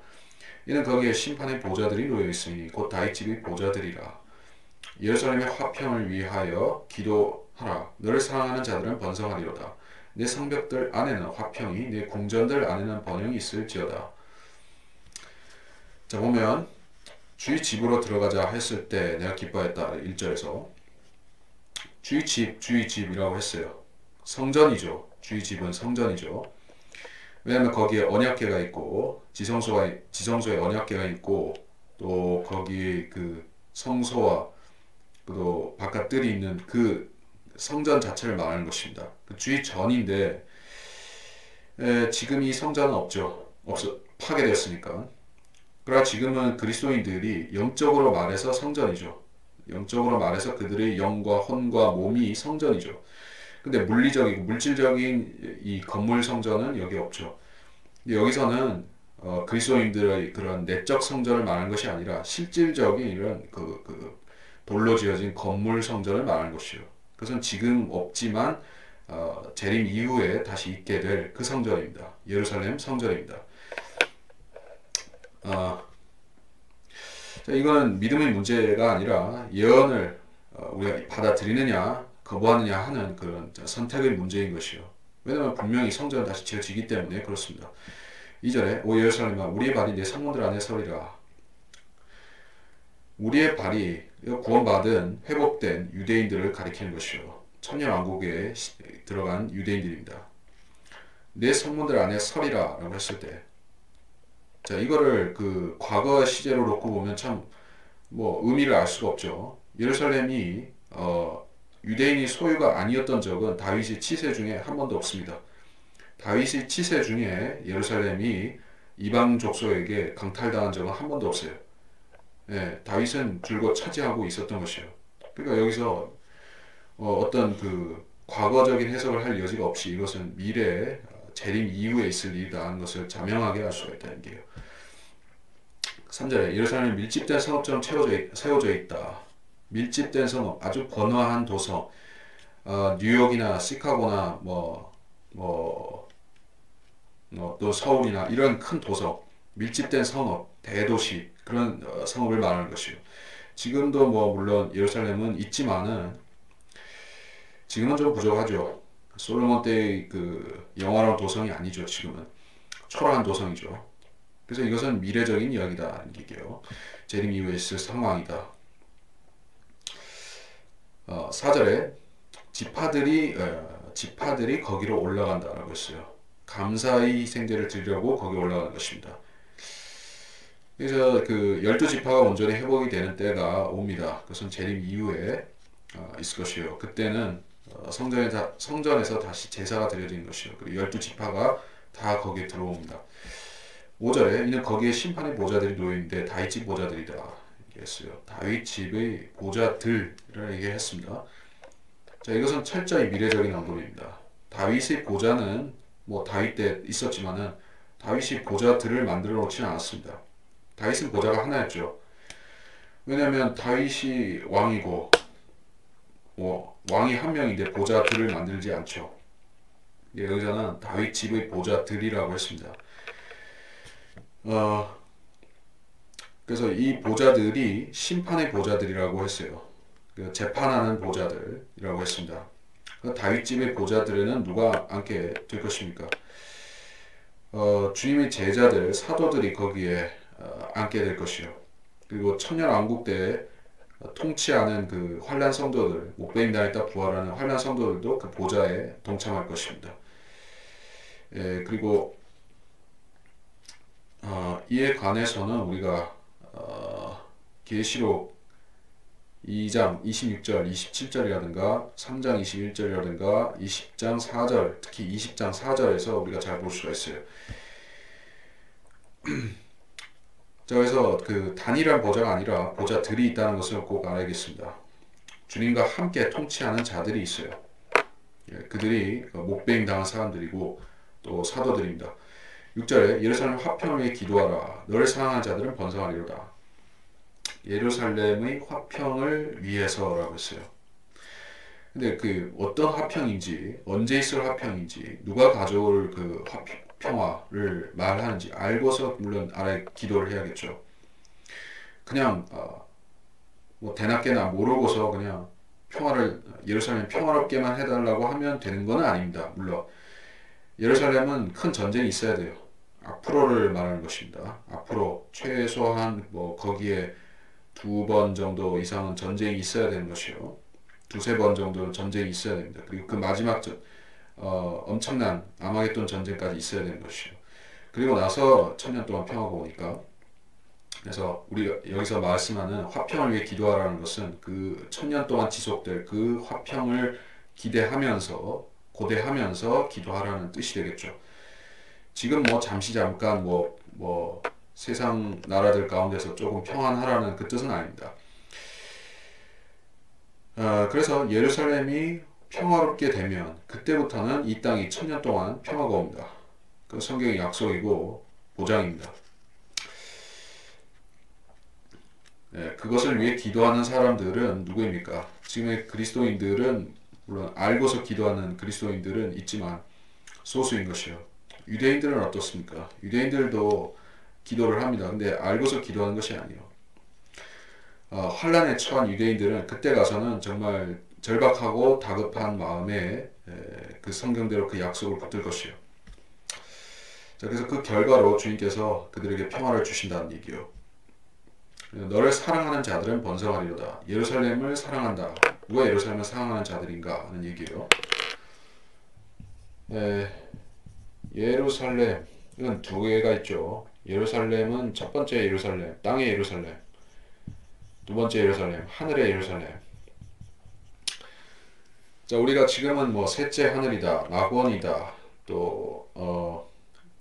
이는 거기에 심판의 보좌들이 놓여 있으니 곧 다윗 집의 보좌들이라. 예루살렘의 화평을 위하여 기도하라. 너를 사랑하는 자들은 번성하리로다. 내 성벽들 안에는 화평이 내 궁전들 안에는 번영이 있을지어다. 자 보면 주의 집으로 들어가자 했을 때 내가 기뻐했다. 1절에서 주의 집이라고 했어요. 성전이죠. 주의 집은 성전이죠. 왜냐면 거기에 언약궤가 있고 지성소에 언약궤가 있고 또 거기 그 성소와 또 바깥 뜰이 있는 그 성전 자체를 말하는 것입니다. 그 주의 전인데 지금 이 성전은 없어 파괴되었으니까. 그러나 지금은 그리스도인들이 영적으로 말해서 성전이죠. 영적으로 말해서 그들의 영과 혼과 몸이 성전이죠. 근데 물리적이고 물질적인 이 건물 성전은 여기 없죠. 여기서는 그리스도인들의 그런 내적 성전을 말하는 것이 아니라 실질적인 이런 돌로 지어진 건물 성전을 말하는 것이요. 그것은 지금 없지만 재림 이후에 다시 있게 될 그 성전입니다. 예루살렘 성전입니다. 어, 자, 이거는 믿음의 문제가 아니라 예언을 우리가 받아들이느냐 거부하느냐 하는 그런 선택의 문제인 것이요. 왜냐하면 분명히 성전은 다시 지어지기 때문에 그렇습니다. 2절에 오 예루살렘아 우리의 발이 내 성문들 안에 서리라. 우리의 발이 구원받은 회복된 유대인들을 가리키는 것이요. 천년왕국에 들어간 유대인들입니다. 내 성문들 안에 서리라 라고 했을 때, 자, 이거를 그 과거 시제로 놓고 보면 참 뭐 의미를 알 수가 없죠. 예루살렘이 유대인이 소유가 아니었던 적은 다윗의 치세 중에 한 번도 없습니다. 다윗의 치세 중에 예루살렘이 이방 족속에게 강탈당한 적은 한 번도 없어요. 예, 다윗은 줄곧 차지하고 있었던 것이에요. 그러니까 여기서 어떤 그 과거적인 해석을 할 여지가 없이 이것은 미래 재림 이후에 있을 일이라는 것을 자명하게 알 수가 있다는 게요. 3절에 예루살렘이 밀집된 성읍처럼 세워져 있다. 밀집된 성읍, 아주 번화한 도성, 뉴욕이나 시카고나 또 서울이나 이런 큰 도성, 밀집된 성읍, 대도시 그런 성읍을 말하는 것이요. 지금도 뭐 물론 예루살렘은 있지만은 지금은 좀 부족하죠. 솔로몬 때의 그 영화로운 도성이 아니죠. 지금은 초라한 도성이죠. 그래서 이것은 미래적인 이야기다는 얘기예요. 재림 이후에 있을 상황이다. 4절에 지파들이 거기로 올라간다라고 했어요. 감사의 희생제를 드리려고 거기 올라가는 것입니다. 그래서 그 12지파가 온전히 회복이 되는 때가 옵니다. 그것은 재림 이후에 있을 것이에요. 그때는 성전에서 다시 제사가 드려지는 것이요. 그리고 12지파가 다 거기에 들어옵니다. 5절에 이는 거기에 심판의 보좌들이 놓여있는데 다윗집 보좌들이다 얘기했어요. 다윗집의 보좌들을 얘기했습니다. 자, 이것은 철저히 미래적인 언급입니다. 다윗의 보좌는 뭐 다윗 때 있었지만은 다윗이 보좌들을 만들어 놓지는 않았습니다. 다윗은 보좌가 하나였죠. 왜냐하면 다윗이 왕이고 왕이 한 명인데 보좌들을 만들지 않죠. 여기서는 다윗 집의 보좌들이라고 했습니다. 그래서 이 보좌들이 심판의 보좌들이라고 했어요. 재판하는 보좌들이라고 했습니다. 다윗 집의 보좌들에는 누가 앉게 될 것입니까? 주님의 제자들, 사도들이 거기에 앉게 될 것이요. 그리고 천년왕국 때 통치하는 그 환란 성도들, 목배임 당했다 부활하는 환란 성도들도 그 보좌에 동참할 것입니다. 예, 그리고 이에 관해서는 우리가 계시록 2장 26절, 27절이라든가 3장 21절이라든가 20장 4절, 특히 20장 4절에서 우리가 잘 볼 수가 있어요. 자, 그래서 그 단일한 보좌가 아니라 보좌들이 있다는 것을 꼭 알아야겠습니다. 주님과 함께 통치하는 자들이 있어요. 예, 그들이 목배임 당한 사람들이고 또 사도들입니다. 6절에 예루살렘 화평을 위해 기도하라. 너를 사랑하는 자들은 번성하리로다. 예루살렘의 화평을 위해서라고 했어요. 근데 그 어떤 화평인지, 언제 있을 화평인지, 누가 가져올 그 평화를 말하는지 알고서 물론 알아 기도를 해야겠죠. 그냥 뭐 대낮게나 모르고서 그냥 예루살렘 평화롭게만 해달라고 하면 되는 건 아닙니다. 물론 예루살렘은 큰 전쟁이 있어야 돼요. 앞으로를 말하는 것입니다. 앞으로 최소한 뭐 거기에 2번 정도 이상은 전쟁이 있어야 되는 것이요. 2-3번 정도는 전쟁이 있어야 됩니다. 그리고 그 마지막 엄청난 아마겟돈 전쟁까지 있어야 되는 것이요. 그리고 나서 1000년 동안 평화가 오니까. 그래서 우리가 여기서 말씀하는 화평을 위해 기도하라는 것은 그 1000년 동안 지속될 그 화평을 기대하면서 고대하면서 기도하라는 뜻이 되겠죠. 지금 뭐 잠시 잠깐 뭐 세상 나라들 가운데서 조금 평안하라는 그 뜻은 아닙니다. 그래서 예루살렘이 평화롭게 되면 그때부터는 이 땅이 1000년 동안 평화가 옵니다. 그 성경의 약속이고 보장입니다. 그것을 위해 기도하는 사람들은 누구입니까? 지금의 그리스도인들은 물론 알고서 기도하는 그리스도인들은 있지만 소수인 것이요. 유대인들은 어떻습니까? 유대인들도 기도를 합니다. 근데 알고서 기도하는 것이 아니에요. 환란에 처한 유대인들은 그때 가서는 정말 절박하고 다급한 마음에 그 성경대로 그 약속을 붙들 것이요. 자, 그래서 그 결과로 주님께서 그들에게 평화를 주신다는 얘기요. 너를 사랑하는 자들은 번성하리로다. 예루살렘을 사랑한다. 누가 예루살렘을 사랑하는 자들인가 하는 얘기예요. 예루살렘은 두 개가 있죠. 예루살렘은 첫 번째 예루살렘, 땅의 예루살렘. 두 번째 예루살렘, 하늘의 예루살렘. 자, 우리가 지금은 뭐 셋째 하늘이다, 낙원이다, 또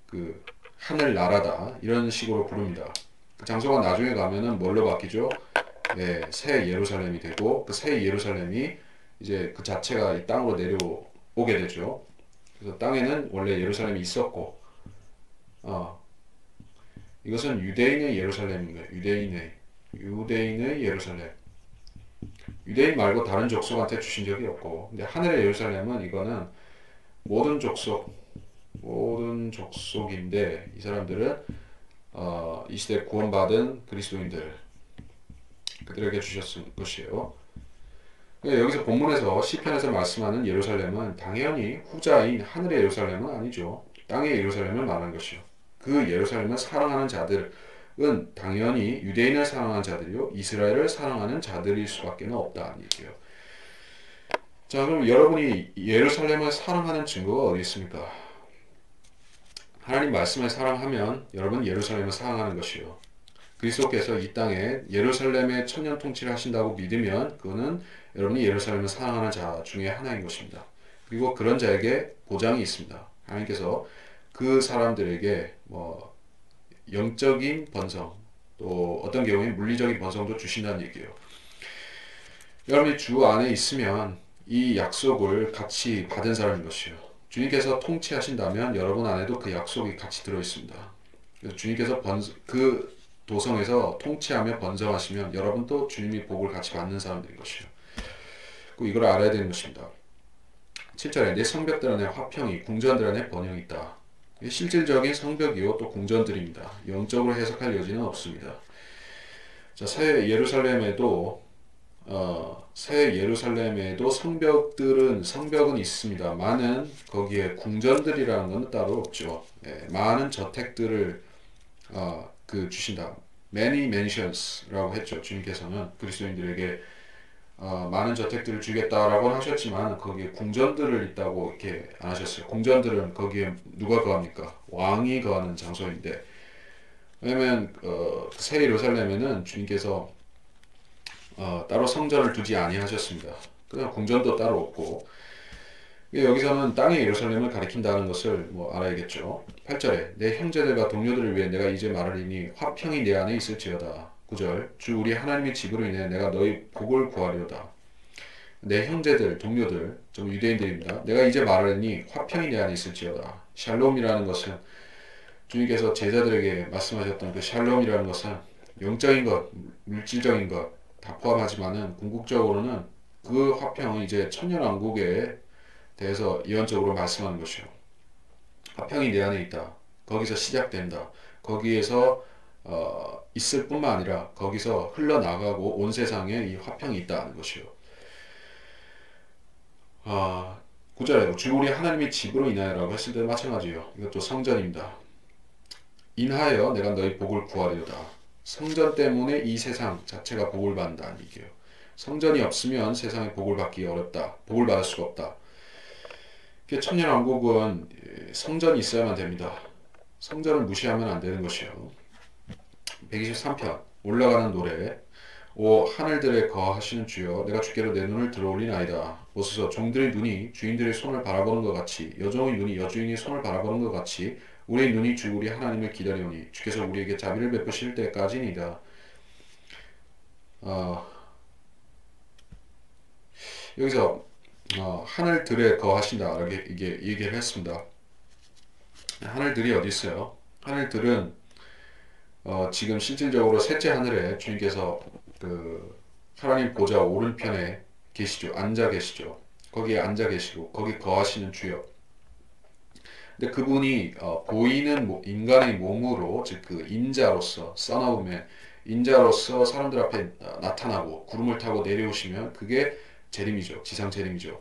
그 하늘 나라다 이런 식으로 부릅니다. 그 장소가 나중에 가면은 뭘로 바뀌죠? 네, 새 예루살렘이 되고 그 새 예루살렘이 이제 그 자체가 이 땅으로 내려오게 되죠. 그래서 땅에는 원래 예루살렘이 있었고, 이것은 유대인의 예루살렘인 거예요. 유대인의 예루살렘. 유대인 말고 다른 족속한테 주신 적이 없고, 근데 하늘의 예루살렘은 이거는 모든 족속인데 이 사람들은 이 시대 구원받은 그리스도인들 그들에게 주셨을 것이에요. 여기서 본문에서 시편에서 말씀하는 예루살렘은 당연히 후자인 하늘의 예루살렘은 아니죠. 땅의 예루살렘을 말하는 것이요. 그 예루살렘을 사랑하는 자들은 당연히 유대인을 사랑하는 자들이요 이스라엘을 사랑하는 자들일 수밖에 없다는 얘기예요. 자, 그럼 여러분이 예루살렘을 사랑하는 증거가 어디 있습니까? 하나님 말씀을 사랑하면 여러분 예루살렘을 사랑하는 것이요. 그리스도께서 이 땅에 예루살렘의 천년 통치를 하신다고 믿으면 그거는 여러분이 예루살렘을 사랑하는 자 중에 하나인 것입니다. 그리고 그런 자에게 보장이 있습니다. 하나님께서 그 사람들에게 뭐 영적인 번성 또 어떤 경우에 물리적인 번성도 주신다는 얘기예요. 여러분이 주 안에 있으면 이 약속을 같이 받은 사람인 것이요. 주님께서 통치하신다면 여러분 안에도 그 약속이 같이 들어있습니다. 그래서 주님께서 그 도성에서 통치하며 번성하시면 여러분도 주님의 복을 같이 받는 사람들인 것이요. 꼭 이걸 알아야 되는 것입니다. 7절에 내 성벽들 안에 화평이 궁전들 안에 번영이 있다. 실질적인 성벽이요 또 궁전들입니다. 영적으로 해석할 여지는 없습니다. 자, 새 예루살렘에도 성벽은 있습니다. 많은 거기에 궁전들이라는 건 따로 없죠. 많은 저택들을 주신다. Many mansions라고 했죠. 주님께서는 그리스도인들에게 많은 저택들을 주겠다라고 하셨지만 거기에 궁전들을 있다고 이렇게 안 하셨어요. 궁전들은 거기에 누가 거합니까? 왕이 거하는 장소인데 왜냐면 새 예루살렘에는 주님께서 따로 성전을 두지 아니하셨습니다. 그냥 궁전도 따로 없고 여기서는 땅의 예루살렘을 가리킨다는 것을 뭐 알아야겠죠. 8절에 내 형제들과 동료들을 위해 내가 이제 말하리니 화평이 내 안에 있을지어다. 9절 주 우리 하나님의 집으로 인해 내가 너희 복을 구하리로다. 내 형제들, 동료들, 좀 유대인들입니다. 내가 이제 말하리니 화평이 내 안에 있을지어다. 샬롬이라는 것은 주님께서 제자들에게 말씀하셨던 그 샬롬이라는 것은 영적인 것, 물질적인 것 다 포함하지만은 궁극적으로는 그 화평은 이제 천년왕국에 대해서 예언적으로 말씀하는 것이요. 화평이 내 안에 있다. 거기서 시작된다. 거기에서 있을 뿐만 아니라 거기서 흘러나가고 온 세상에 이 화평이 있다는 것이요. 9절에 주 우리 하나님의 집으로 인하여라고 했을 때 마찬가지예요. 이것도 성전입니다. 인하여 내가 너희 복을 구하리로다. 성전 때문에 이 세상 자체가 복을 받는다는 얘기예요. 성전이 없으면 세상에 복을 받기 어렵다. 복을 받을 수가 없다. 천년왕국은 성전이 있어야만 됩니다. 성전을 무시하면 안 되는 것이요. 123편 올라가는 노래. 오 하늘들에 거하시는 주여, 내가 주께로 내 눈을 들어올리나이다. 보소서, 종들의 눈이 주인들의 손을 바라보는 것 같이, 여종의 눈이 여주인의 손을 바라보는 것 같이 우리의 눈이 주 우리 하나님을 기다리오니 주께서 우리에게 자비를 베푸실 때까지니이다. 어, 여기서 하늘들에 거하신다 이렇게 이게 얘기를 했습니다. 하늘들이 어디 있어요? 하늘들은 지금 실질적으로 셋째 하늘에 주님께서 그 하나님 보좌 오른편에 계시죠. 앉아 계시죠. 거기에 앉아 계시고 거기 거하시는 주여. 근데 그분이 보이는 인간의 몸으로, 즉 그 인자로서 Son of Man, 인자로서 사람들 앞에 나타나고 구름을 타고 내려오시면 그게 재림이죠. 지상 재림이죠.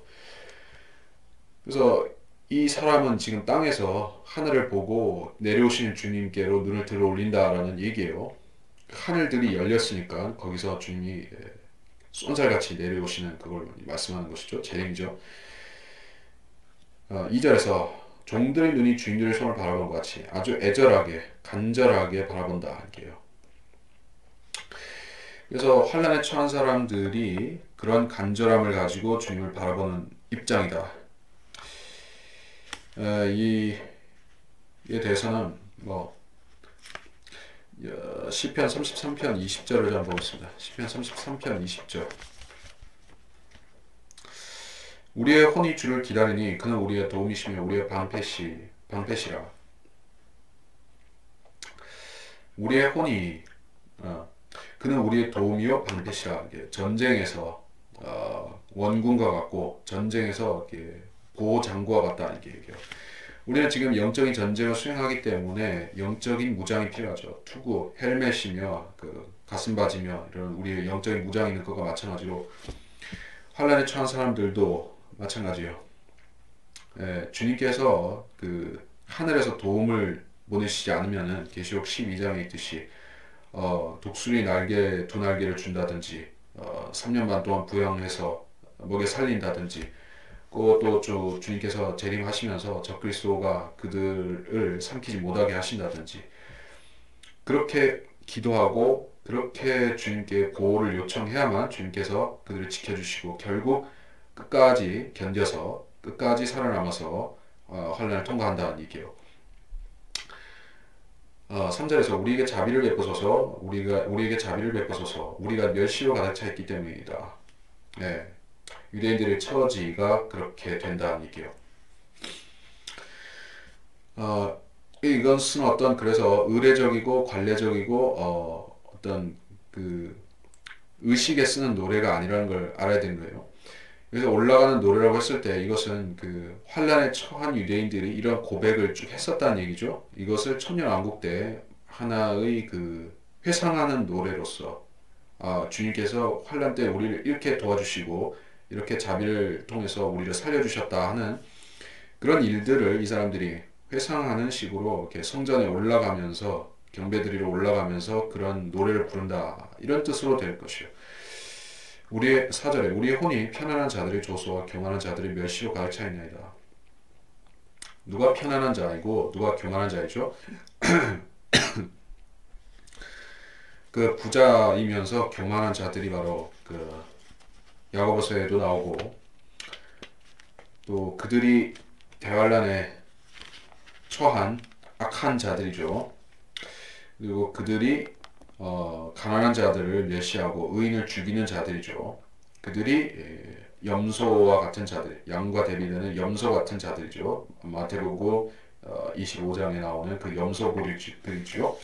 그래서 이 사람은 지금 땅에서 하늘을 보고 내려오시는 주님께로 눈을 들어 올린다라는 얘기예요. 하늘들이 열렸으니까 거기서 주님이 쏜살같이 내려오시는 그걸 말씀하는 것이죠. 재림이죠. 2절에서 종들의 눈이 주인들의 손을 바라보는 것 같이 아주 애절하게 간절하게 바라본다 이게요. 그래서 환난에 처한 사람들이 그런 간절함을 가지고 주님을 바라보는 입장이다. 이에 대해서는 시편 33편 20절을 한번 보겠습니다. 시편 33편 20절. 우리의 혼이 주를 기다리니 그는 우리의 도움이시며 우리의 방패시라. 우리의 혼이 그는 우리의 도움이요 방패시라. 전쟁에서 원군과 같고 전쟁에서 보호장구와 같다 이렇게 얘기해요. 우리는 지금 영적인 전쟁을 수행하기 때문에 영적인 무장이 필요하죠. 투구, 헬멧이며 그 가슴바지며 이런 우리의 영적인 무장이 있는 것과 마찬가지로 환난에 처한 사람들도 마찬가지예요. 주님께서 그 하늘에서 도움을 보내시지 않으면은 계시록 12장에 있듯이 독수리 날개 두 날개를 준다든지 3년 반 동안 부양해서 먹여 살린다든지 또 주님께서 재림하시면서 적그리스도가 그들을 삼키지 못하게 하신다든지 그렇게 기도하고 그렇게 주님께 보호를 요청해야만 주님께서 그들을 지켜주시고 결국 끝까지 견뎌서 끝까지 살아남아서 환난을 통과한다는 얘기예요. 3절에서 우리에게 자비를 베푸소서, 우리에게 자비를 베푸소서, 우리가 멸시로 가득 차 있기 때문이다. 네, 유대인들의 처지가 그렇게 된다는 얘기예요. 이것은 그래서 의례적이고 관례적이고 어떤 그 의식에 쓰는 노래가 아니라는 걸 알아야 되는 거예요. 그래서 올라가는 노래라고 했을 때 이것은 그 환란에 처한 유대인들이 이런 고백을 쭉 했었다는 얘기죠. 이것을 천년왕국 때 하나의 그 회상하는 노래로서 주님께서 환란 때 우리를 이렇게 도와주시고 이렇게 자비를 통해서 우리를 살려주셨다 하는 그런 일들을 이 사람들이 회상하는 식으로 이렇게 성전에 올라가면서 경배드리러 올라가면서 그런 노래를 부른다 이런 뜻으로 될 것이요. 우리의 4절에 우리의 혼이 편안한 자들의 조소와 교만한 자들의 멸시로 가득 차 있나이다. 누가 편안한 자이고 누가 교만한 자이죠? 그 부자이면서 교만한 자들이 바로 그 야고보서에도 나오고 또 그들이 대환란에 처한 악한 자들이죠. 그리고 그들이 가난한 자들을 멸시하고 의인을 죽이는 자들이죠. 그들이 염소와 같은 자들, 양과 대비되는 염소 같은 자들이죠. 마태복음 25장에 나오는 그 염소들이죠.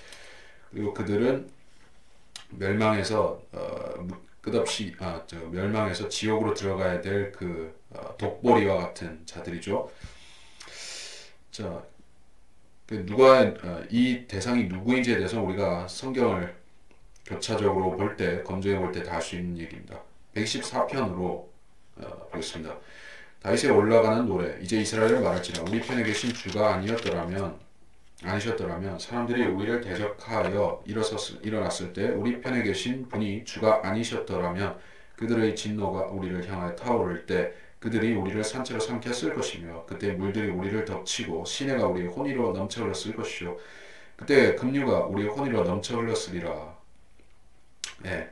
그리고 그들은 멸망해서 끝없이 멸망해서 지옥으로 들어가야 될 그 독보리와 같은 자들이죠. 자, 이 대상이 누구인지에 대해서 우리가 성경을 교차적으로 볼 때, 검증해 볼 때 다 할 수 있는 얘기입니다. 114편으로 보겠습니다. 다윗에 올라가는 노래. 이제 이스라엘을 말할지라 우리 편에 계신 주가 아니셨더라면 사람들이 우리를 대적하여 일어났을 때 우리 편에 계신 분이 주가 아니셨더라면 그들의 진노가 우리를 향하여 타오를 때 그들이 우리를 산채로 삼켰을 것이며 그때 물들이 우리를 덮치고 시내가 우리의 혼이로 넘쳐 흘렀을 것이요 그때 급류가 우리의 혼이로 넘쳐 흘렀으리라. 예.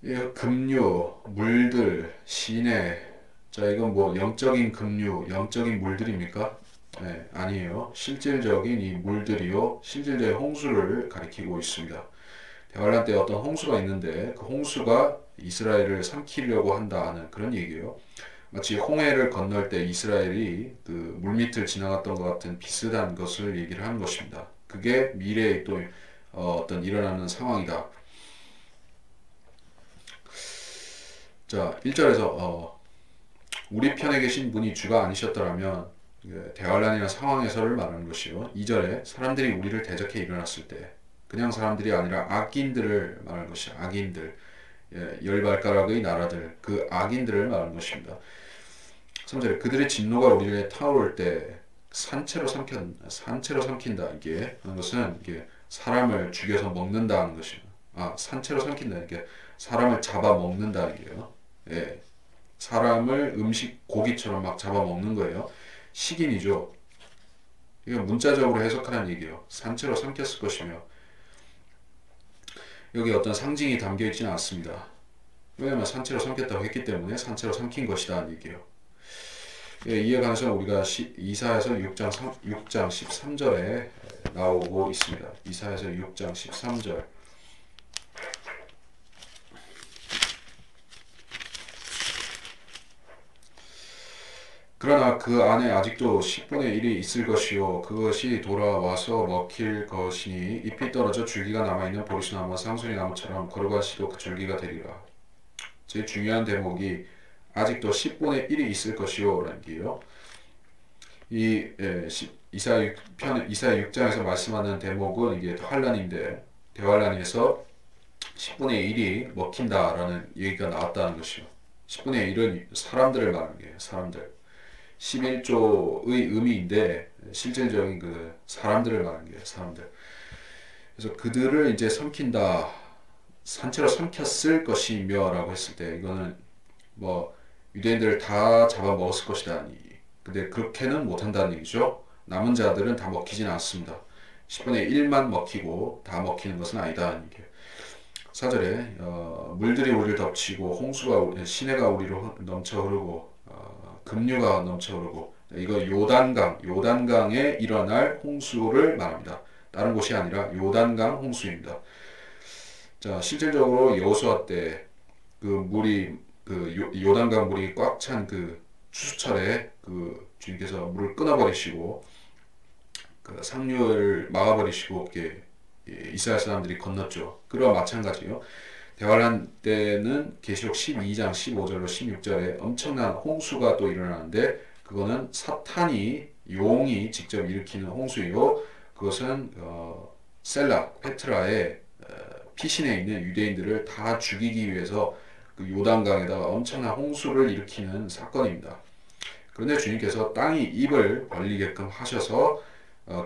이 급류, 물들, 시내. 자, 이건 뭐 영적인 급류, 영적인 물들입니까? 아니에요. 실질적인 이 물들이요, 실질적인 홍수를 가리키고 있습니다. 대환란 때 어떤 홍수가 있는데 그 홍수가 이스라엘을 삼키려고 한다는 그런 얘기예요. 마치 홍해를 건널 때 이스라엘이 그 물밑을 지나갔던 것 같은 비슷한 것을 얘기를 하는 것입니다. 그게 미래에 또 어떤 일어나는 상황이다. 자, 1절에서 우리 편에 계신 분이 주가 아니셨더라면 대환란이나 상황 해설을 말하는 것이요. 2절에 사람들이 우리를 대적해 일어났을 때 그냥 사람들이 아니라 악인들을 말하는 것이 악인들, 열 발가락의 나라들, 그 악인들을 말하는 것입니다. 3절에 그들의 진노가 우리를 타오를 때 산채로 삼킨다. 이게 하는 것은 이게 사람을 죽여서 먹는다는 것입니다. 산채로 삼킨다. 이게 사람을 잡아 먹는다 이게요. 예, 사람을 음식 고기처럼 막 잡아 먹는 거예요. 식인이죠. 이거 문자적으로 해석하는 얘기예요. 산채로 삼켰을 것이며 여기 어떤 상징이 담겨 있지는 않습니다. 왜냐하면 산채로 삼켰다고 했기 때문에 산채로 삼킨 것이다 얘기예요. 예, 이에 관해서 우리가 이사야서 6장 13절에 나오고 있습니다. 이사야서 6장 13절. 그러나 그 안에 아직도 10분의 1이 있을 것이요 그것이 돌아와서 먹힐 것이니 잎이 떨어져 줄기가 남아있는 보리수나무와 상수리나무처럼 걸어가시도 그 줄기가 되리라. 제일 중요한 대목이 아직도 10분의 1이 있을 것이요 라는 게요. 이사야 6장에서 말씀하는 대목은 이게 환란인데 대환란에서 10분의 1이 먹힌다라는 얘기가 나왔다는 것이요. 10분의 1은 사람들을 말하는 거예요. 사람들. 11조의 의미인데 실질적인 그 사람들을 말하는 거예요. 사람들. 그래서 그들을 이제 삼킨다. 산채로 삼켰을 것이며 라고 했을 때 이거는 뭐 유대인들을 다 잡아먹었을 것이다. 근데 그렇게는 못한다는 얘기죠. 남은 자들은 다 먹히진 않습니다. 10분의 1만 먹히고 다 먹히는 것은 아니다. 이게 4절에 물들이 우리를 덮치고 홍수가 시내가 우리로 넘쳐 흐르고 급류가 넘쳐 흐르고 이거 요단강에 일어날 홍수를 말합니다. 다른 곳이 아니라 요단강 홍수입니다. 자, 실질적으로 여호수아 때 그 물이 요단강 물이 꽉 찬 그 추수철에 그 주님께서 물을 끊어버리시고 그 상류를 막아버리시고 이렇게 이스라엘 사람들이 건넜죠. 그와 마찬가지요. 대환란 때는 계시록 12장 15절로 16절에 엄청난 홍수가 또 일어나는데 그거는 사탄이 용이 직접 일으키는 홍수이고 그것은 셀라 페트라의 피신해 있는 유대인들을 다 죽이기 위해서 그 요단강에다가 엄청난 홍수를 일으키는 사건입니다. 그런데 주님께서 땅이 입을 벌리게끔 하셔서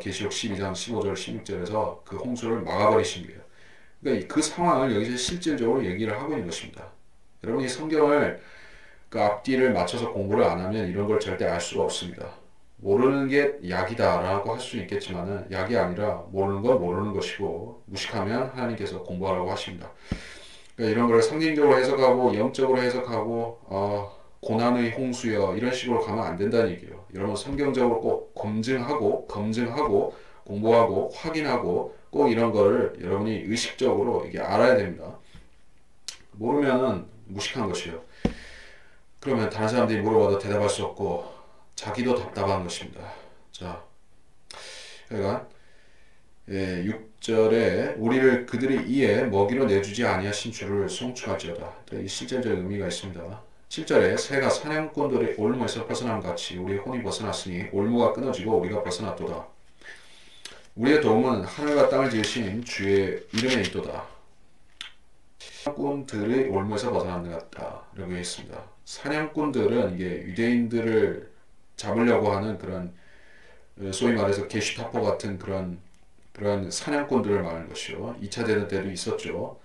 계시록 12장 15절 16절에서 그 홍수를 막아버리신 거예요. 그러니까 그 상황을 여기서 실질적으로 얘기를 하고 있는 것입니다. 여러분이 성경을 그 앞뒤를 맞춰서 공부를 안 하면 이런 걸 절대 알 수가 없습니다. 모르는 게 약이다라고 할 수 있겠지만은 약이 아니라 모르는 건 모르는 것이고 무식하면 하나님께서 공부하라고 하십니다. 그러니까 이런 걸 상징적으로 해석하고 영적으로 해석하고 고난의 홍수여 이런 식으로 가면 안 된다는 얘기예요. 여러분 성경적으로 꼭 검증하고 공부하고 확인하고 꼭 이런 거를 여러분이 의식적으로 이게 알아야 됩니다. 모르면은 무식한 것이에요. 그러면 다른 사람들이 물어봐도 대답할 수 없고 자기도 답답한 것입니다. 자, 그러니까 6절에 우리를 그들의 이에 먹이로 내주지 아니하신 주를 송축할지어다. 이 실제적 의미가 있습니다. 7절에 새가 사냥꾼들의 올무에서 벗어난 같이 우리의 혼이 벗어났으니 올무가 끊어지고 우리가 벗어났도다. 우리의 도움은 하늘과 땅을 지으신 주의 이름에 있도다. 사냥꾼들의 올무에서 벗어난 것 같다. 라고 했습니다. 사냥꾼들은 이게 유대인들을 잡으려고 하는 그런 소위 말해서 게슈타포 같은 그런 사냥꾼들을 말하는 것이요. 2차 대전 때도 있었죠.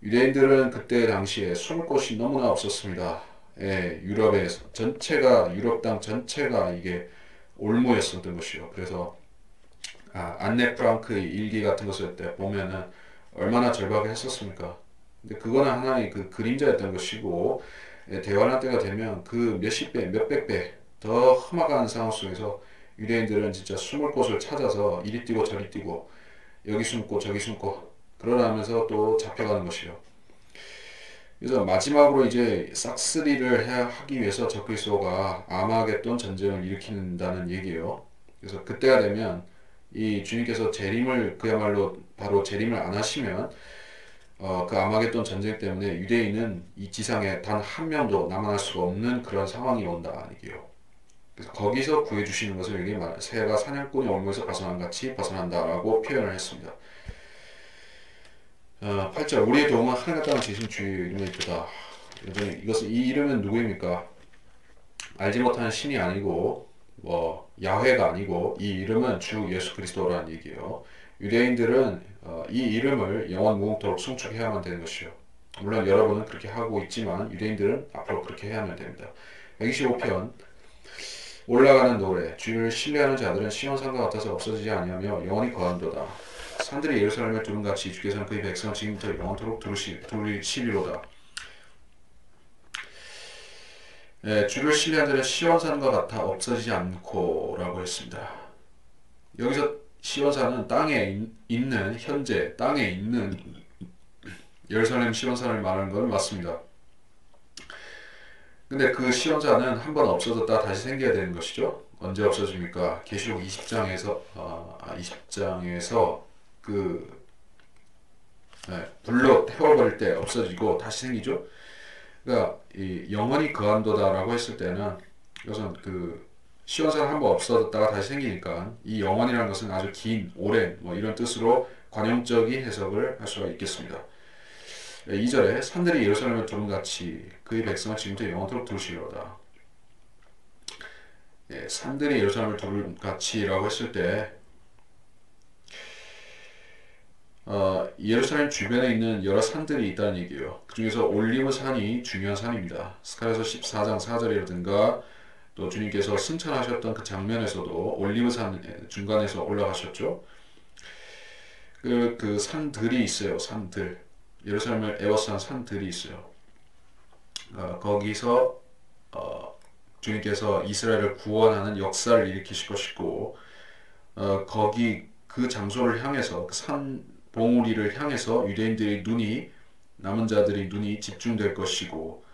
유대인들은 그때 당시에 숨을 곳이 너무나 없었습니다. 유럽의 전체가 유럽 땅 전체가 이게 올무였었던 것이요. 그래서 안네 프랑크의 일기 같은 것을 때 보면은 얼마나 절박했었습니까? 근데 그거는 하나의 그 그림자였던 것이고 대환란 때가 되면 그 몇십 배, 몇백 배 더 험악한 상황 속에서 유대인들은 진짜 숨을 곳을 찾아서 이리 뛰고 저리 뛰고 여기 숨고 저기 숨고 그러면서 또 잡혀가는 것이요. 그래서 마지막으로 이제 싹쓸이를 하기 위해서 적그리스도가 아마겟돈 전쟁을 일으킨다는 얘기예요. 그래서 그때가 되면 이 주님께서 재림을 그야말로 바로 재림을 안 하시면 그 아마겟돈 전쟁 때문에 유대인은 이 지상에 단 한 명도 남아날 수가 없는 그런 상황이 온다 얘기예요. 그래서 거기서 구해주시는 것을 여기 새가 사냥꾼의 올무에서 벗어난 같이 벗어난다라고 표현을 했습니다. 8절 우리의 도움은 하늘과 땅을 지으신 주의 이름에 있도다. 여러분 이것은 이 이름은 누구입니까? 알지 못하는 신이 아니고 뭐 야훼가 아니고 이 이름은 주 예수 그리스도라는 얘기예요. 유대인들은 이 이름을 영원 무궁토록 송축해야만 되는 것이요. 물론 여러분은 그렇게 하고 있지만 유대인들은 앞으로 그렇게 해야만 됩니다. 125편 올라가는 노래 주를 신뢰하는 자들은 시온산과 같아서 없어지지 아니하며 영원히 거한도다. 산들이 예루살렘을 두른같이 주께서는 그의 백성을 지금부터 영원토록 두르시리로다. 주를 신뢰하는 자는 시온산과 같아 없어지지 않고 라고 했습니다. 여기서 시온산은 땅에 있는 현재 땅에 있는 예루살렘 시온산을 말하는 건 맞습니다. 근데 그 시온산은 한번 없어졌다 다시 생겨야 되는 것이죠. 언제 없어집니까? 계시록 20장에서 그 불로 태워버릴 때 없어지고 다시 생기죠. 그러니까 이 영원히 거한도다라고 했을 때는 이것은 그 시온산 한번 없어졌다가 다시 생기니까 이 영원이라는 것은 아주 긴 오랜 뭐 이런 뜻으로 관용적인 해석을 할 수가 있겠습니다. 2절에 산들이 예루살렘을 두른같이 그의 백성을 지금부터 영원토록 두르시리로다. 산들이 예루살렘을 두른같이라고 했을 때 예루살렘 주변에 있는 여러 산들이 있다는 얘기예요. 그 중에서 올리브 산이 중요한 산입니다. 스가랴서 14장 4절이라든가 또 주님께서 승천하셨던 그 장면에서도 올리브 산 중간에서 올라가셨죠. 그 산들이 있어요. 산들. 예루살렘을 에워싼 산들이 있어요. 거기서 주님께서 이스라엘을 구원하는 역사를 일으키실 것이고 거기 그 장소를 향해서 그 산 봉우리를 향해서 유대인들의 눈이 남은 자들의 눈이 집중될 것이고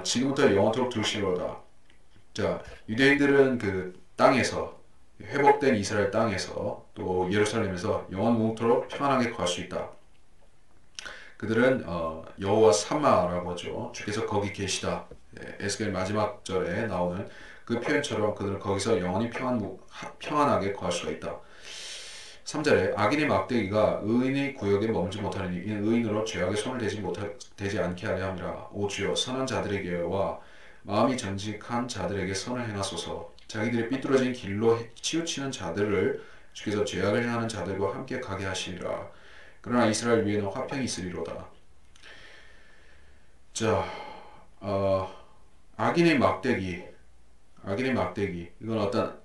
지금부터 영원토록 두시로다. 자, 유대인들은 그 땅에서 회복된 이스라엘 땅에서 또 예루살렘에서 영원 무궁토록 평안하게 거할 수 있다. 그들은 여호와 사마라고 하죠. 주께서 거기 계시다. 에스겔 마지막 절에 나오는 그 표현처럼 그들은 거기서 영원히 평안하게 거할 수가 있다. 3절에 악인의 막대기가 의인의 구역에 머물지 못하느니 이는 의인으로 죄악에 손을 대지 않게 하려 함이라. 오 주여 선한 자들에게와 마음이 정직한 자들에게 선을 행하소서. 자기들이 삐뚤어진 길로 치우치는 자들을 주께서 죄악을 행하는 자들과 함께 가게 하시리라. 그러나 이스라엘 위에는 화평이 있으리로다. 자, 악인의 막대기 이건 어떤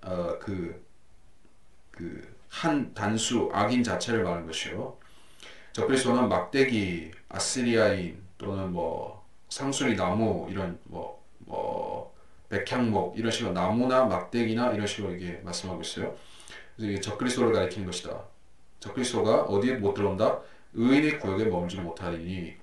한 단수 악인 자체를 말하는 것이요. 적그리스도는 막대기, 아시리아인 또는 뭐 상수리 나무 이런 뭐 백향목 이런 식으로 나무나 막대기나 이런 식으로 이게 말씀하고 있어요. 그래서 이게 적그리스도를 가리키는 것이다. 적그리스도가 어디에 못 들어온다? 의인의 구역에 머물지 못하리니.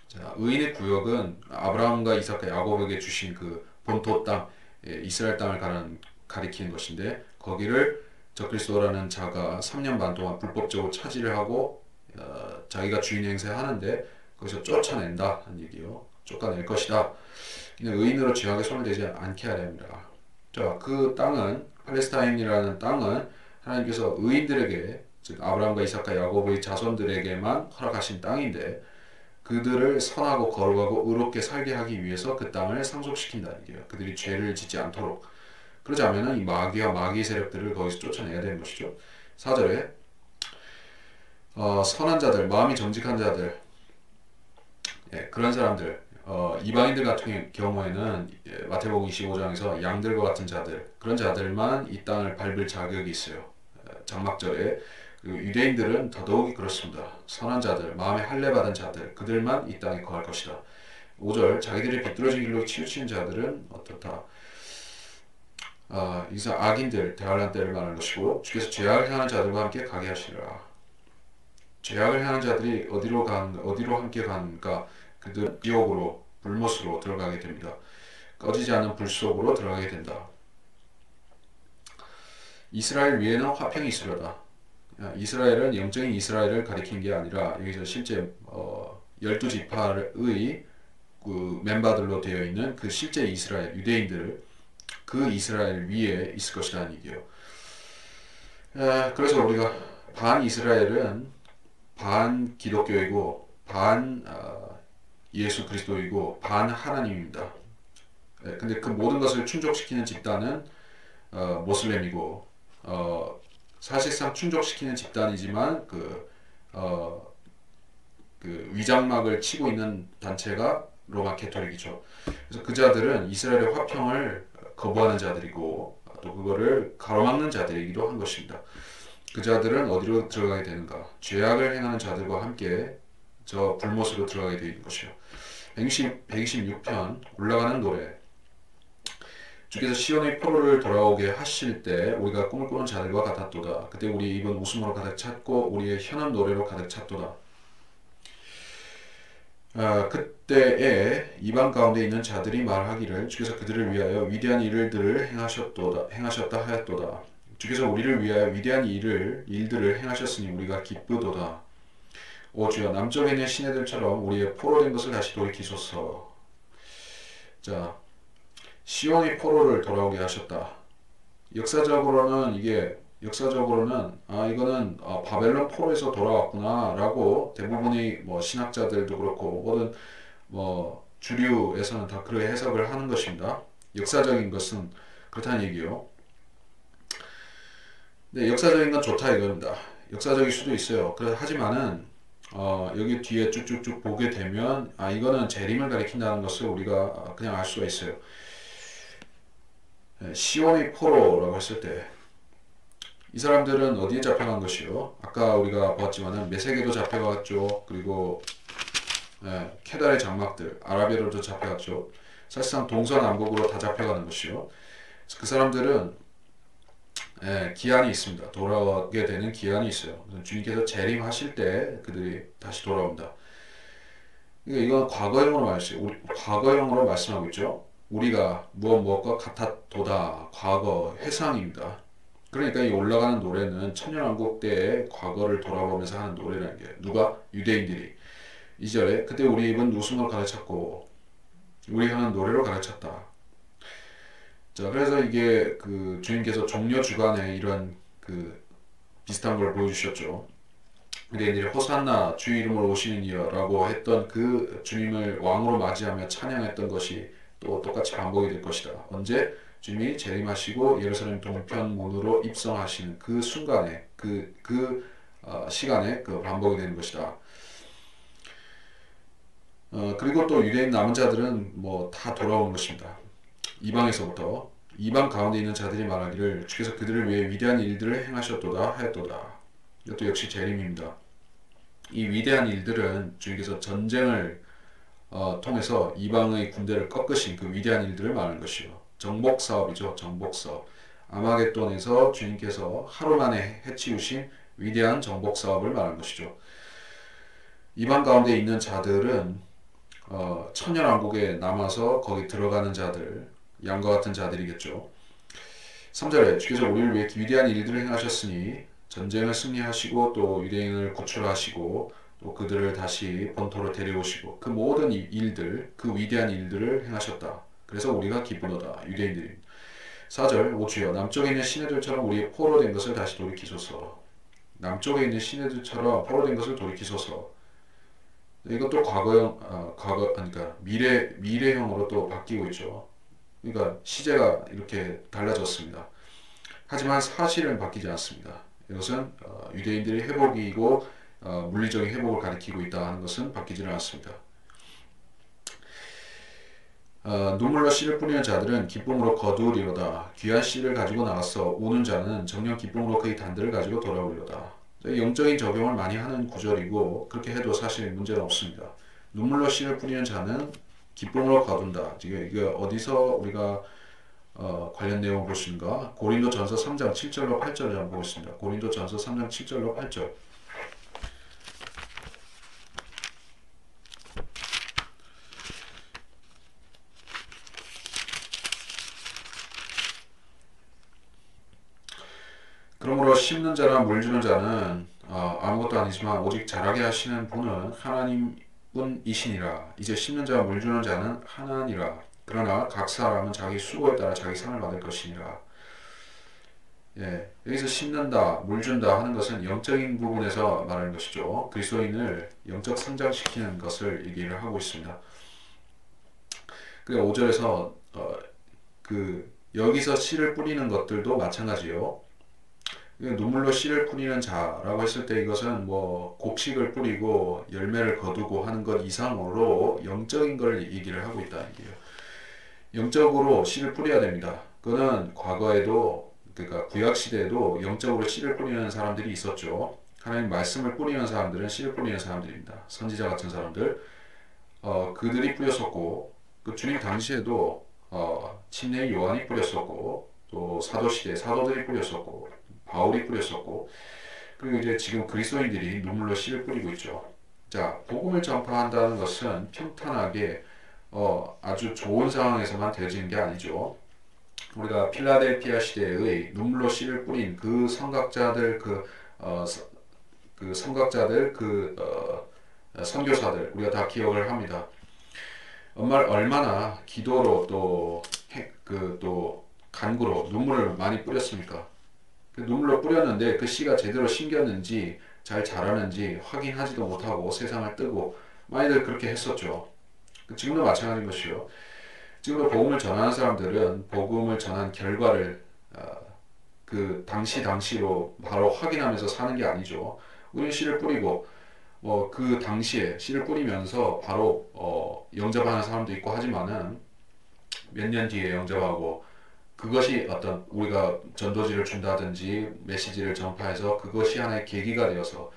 자, 의인의 구역은 아브라함과 이삭과 야곱에게 주신 그 본토 땅, 이스라엘 땅을 가리키는 것인데 거기를 적그리스도라는 자가 3년 반 동안 불법적으로 차지를 하고 자기가 주인 행세하는데 거기서 쫓아낸다 하는 얘기요. 쫓아낼 것이다. 의인으로 죄악에 손을 대지 않게 하려 합니다. 자, 그 땅은 팔레스타인이라는 땅은 하나님께서 의인들에게 즉 아브라함과 이삭과 야곱의 자손들에게만 허락하신 땅인데 그들을 선하고 거룩하고 의롭게 살게 하기 위해서 그 땅을 상속시킨다는 얘기예요. 그들이 죄를 짓지 않도록. 그러지 않으면 이 마귀와 마귀 세력들을 거기서 쫓아내야 되는 것이죠. 4절에 선한 자들, 마음이 정직한 자들, 그런 사람들, 이방인들 같은 경우에는 마태복음 25장에서 양들과 같은 자들, 그런 자들만 이 땅을 밟을 자격이 있어요. 장막절에. 그리고 유대인들은 더더욱이 그렇습니다. 선한 자들, 마음에 할례 받은 자들, 그들만 이 땅에 거할 것이다. 5절, 자기들이 비뚤어진 길로 치우치는 자들은 어떻다. 여기서 악인들, 대환란 때를 말하는 것이고, 주께서 죄악을 행하는 자들과 함께 가게 하시리라. 죄악을 행하는 자들이 어디로 함께 가는가? 그들 지옥으로, 불못으로 들어가게 됩니다. 꺼지지 않는 불 속으로 들어가게 된다. 이스라엘 위에는 화평이 있으려다. 이스라엘은 영적인 이스라엘을 가리킨 게 아니라 여기서 실제 12지파의 그 멤버들로 되어 있는 그 실제 이스라엘 유대인들을 그 이스라엘 위에 있을 것이라는 얘기예요. 그래서 우리가 반 이스라엘은 반 기독교이고 반 예수 그리스도이고 반 하나님입니다. 근데 그 모든 것을 충족시키는 집단은 모슬렘이고 사실상 충족시키는 집단이지만 그 위장막을 치고 있는 단체가 로마 캐토릭이죠. 그래서 그 자들은 이스라엘의 화평을 거부하는 자들이고 또 그거를 가로막는 자들이기도 한 것입니다. 그 자들은 어디로 들어가게 되는가? 죄악을 행하는 자들과 함께 저 불못으로 들어가게 되는 것이요. 126편 올라가는 노래. 주께서 시온의 포로를 돌아오게 하실 때 우리가 꿈을 꾸는 자들과 같았도다. 그때 우리의 입은 웃음으로 가득 찼고 우리의 혀는 노래로 가득 찼도다. 그때에 이방 가운데 있는 자들이 말하기를 주께서 그들을 위하여 위대한 일들을 행하셨다 하였도다. 주께서 우리를 위하여 위대한 일들을 행하셨으니 우리가 기쁘도다. 오 주여, 남쪽에 있는 시내들처럼 우리의 포로된 것을 다시 돌이키소서. 자, 시온의 포로를 돌아오게 하셨다. 역사적으로는 이거는 바벨론 포로에서 돌아왔구나라고 대부분의 신학자들도 그렇고 모든 주류에서는 다 그렇게 해석을 하는 것입니다. 역사적인 것은 그렇다는 얘기요. 네, 역사적인 건 좋다 이겁니다. 역사적일 수도 있어요. 하지만은 여기 뒤에 쭉쭉쭉 보게 되면 이거는 재림을 가리킨다는 것을 우리가 그냥 알 수가 있어요. 시온의 포로라고 했을 때 이 사람들은 어디에 잡혀간 것이요? 아까 우리가 봤지만은 메세게도 잡혀갔죠. 그리고 케달의 장막들, 아라비아로도 잡혀갔죠. 사실상 동서남북으로 다 잡혀가는 것이요. 그 사람들은 기한이 있습니다. 돌아오게 되는 기한이 있어요. 주님께서 재림하실 때 그들이 다시 돌아옵니다. 이건 과거형으로 말씀하고 있죠. 우리가 무엇과 같았도다. 과거, 회상입니다. 그러니까 이 올라가는 노래는 천년왕국 때의 과거를 돌아보면서 하는 노래라는 게 누가? 유대인들이 2절에 그때 우리 입은 웃음으로 가득 찼고 우리 혀는 노래로 가득 찼다. 자, 그래서 이게 그 주님께서 종려 주간에 이런 그 비슷한 걸 보여주셨죠. 유대인들이 호산나 주 이름으로 오시는 이여라고 했던 그 주님을 왕으로 맞이하며 찬양했던 것이 또 똑같이 반복이 될 것이다. 언제? 주님이 재림하시고 예루살렘 동편문으로 입성하시는 그 순간에 시간에 그 반복이 되는 것이다. 그리고 또 유대인 남은 자들은 다 돌아오는 것입니다. 이방에서부터 이방 가운데 있는 자들이 말하기를 주께서 그들을 위해 위대한 일들을 행하셨도다 하였도다. 이것도 역시 재림입니다. 이 위대한 일들은 주님께서 전쟁을 통해서 이방의 군대를 꺾으신 그 위대한 일들을 말하는 것이요. 정복 사업이죠. 정복 사업. 아마겟돈에서 주님께서 하루 만에 해치우신 위대한 정복 사업을 말하는 것이죠. 이방 가운데 있는 자들은 천년왕국에 남아서 거기 들어가는 자들, 양과 같은 자들이겠죠. 3절에 주께서 우리를 위해 위대한 일들을 행하셨으니 전쟁을 승리하시고 또 유대인을 구출하시고 또 그들을 다시 본토로 데려오시고 그 모든 일들, 그 위대한 일들을 행하셨다. 그래서 우리가 기쁘도다. 유대인들이. 4절 오 주여 남쪽에 있는 시내들처럼 우리의 포로된 것을 다시 돌이키소서. 남쪽에 있는 시내들처럼 포로된 것을 돌이키소서. 이것도 그러니까 미래형으로 또 바뀌고 있죠. 그러니까 시제가 이렇게 달라졌습니다. 하지만 사실은 바뀌지 않습니다. 이것은 유대인들의 회복이고 물리적인 회복을 가리키고 있다 하는 것은 바뀌지는 않습니다. 눈물로 씨를 뿌리는 자들은 기쁨으로 거두리로다. 귀한 씨를 가지고 나가서 우는 자는 정녕 기쁨으로 그의 단들을 가지고 돌아오리로다. 영적인 적용을 많이 하는 구절이고 그렇게 해도 사실 문제는 없습니다. 눈물로 씨를 뿌리는 자는 기쁨으로 거둔다. 이게 어디서 우리가 관련 내용을 볼 수 있는가? 고린도 전서 3장 7절로 8절을 한번 보겠습니다. 고린도 전서 3장 7절로 8절. 그러므로 심는 자나 물 주는 자는 아무것도 아니지만 오직 자라게 하시는 분은 하나님뿐이시니라. 이제 심는 자와 물 주는 자는 하나니라. 그러나 각 사람은 자기 수고에 따라 자기 상을 받을 것이니라. 예, 여기서 심는다, 물 준다 하는 것은 영적인 부분에서 말하는 것이죠. 그리스도인을 영적 성장시키는 것을 얘기를 하고 있습니다. 그리고 5절에서 여기서 씨를 뿌리는 것들도 마찬가지요. 눈물로 씨를 뿌리는 자라고 했을 때 이것은 뭐 곡식을 뿌리고 열매를 거두고 하는 것 이상으로 영적인 걸 얘기를 하고 있다는 얘기예요. 영적으로 씨를 뿌려야 됩니다. 그거는 과거에도 그러니까 구약 시대에도 영적으로 씨를 뿌리는 사람들이 있었죠. 하나님 말씀을 뿌리는 사람들은 씨를 뿌리는 사람들입니다. 선지자 같은 사람들 그들이 뿌렸었고 그 주님 당시에도 침례 요한이 뿌렸었고 또 사도 시대 사도들이 뿌렸었고 바울이 뿌렸었고 그리고 이제 지금 그리스도인들이 눈물로 씨를 뿌리고 있죠. 자, 복음을 전파한다는 것은 평탄하게 아주 좋은 상황에서만 되어지는 게 아니죠. 우리가 필라델피아 시대의 눈물로 씨를 뿌린 그 선각자들 그 선각자들 선교사들 우리가 다 기억을 합니다. 얼마나 기도로 또 간구로 눈물을 많이 뿌렸습니까? 그 눈물로 뿌렸는데 그 씨가 제대로 심겼는지 잘 자라는지 확인하지도 못하고 세상을 뜨고 많이들 그렇게 했었죠. 지금도 마찬가지인 것이요. 지금도 복음을 전하는 사람들은 복음을 전한 결과를 그 당시로 바로 확인하면서 사는 게 아니죠. 우리는 씨를 뿌리고 그 당시에 씨를 뿌리면서 바로 영접하는 사람도 있고 하지만은 몇 년 뒤에 영접하고 그것이 어떤 우리가 전도지를 준다든지 메시지를 전파해서 그것이 하나의 계기가 되어서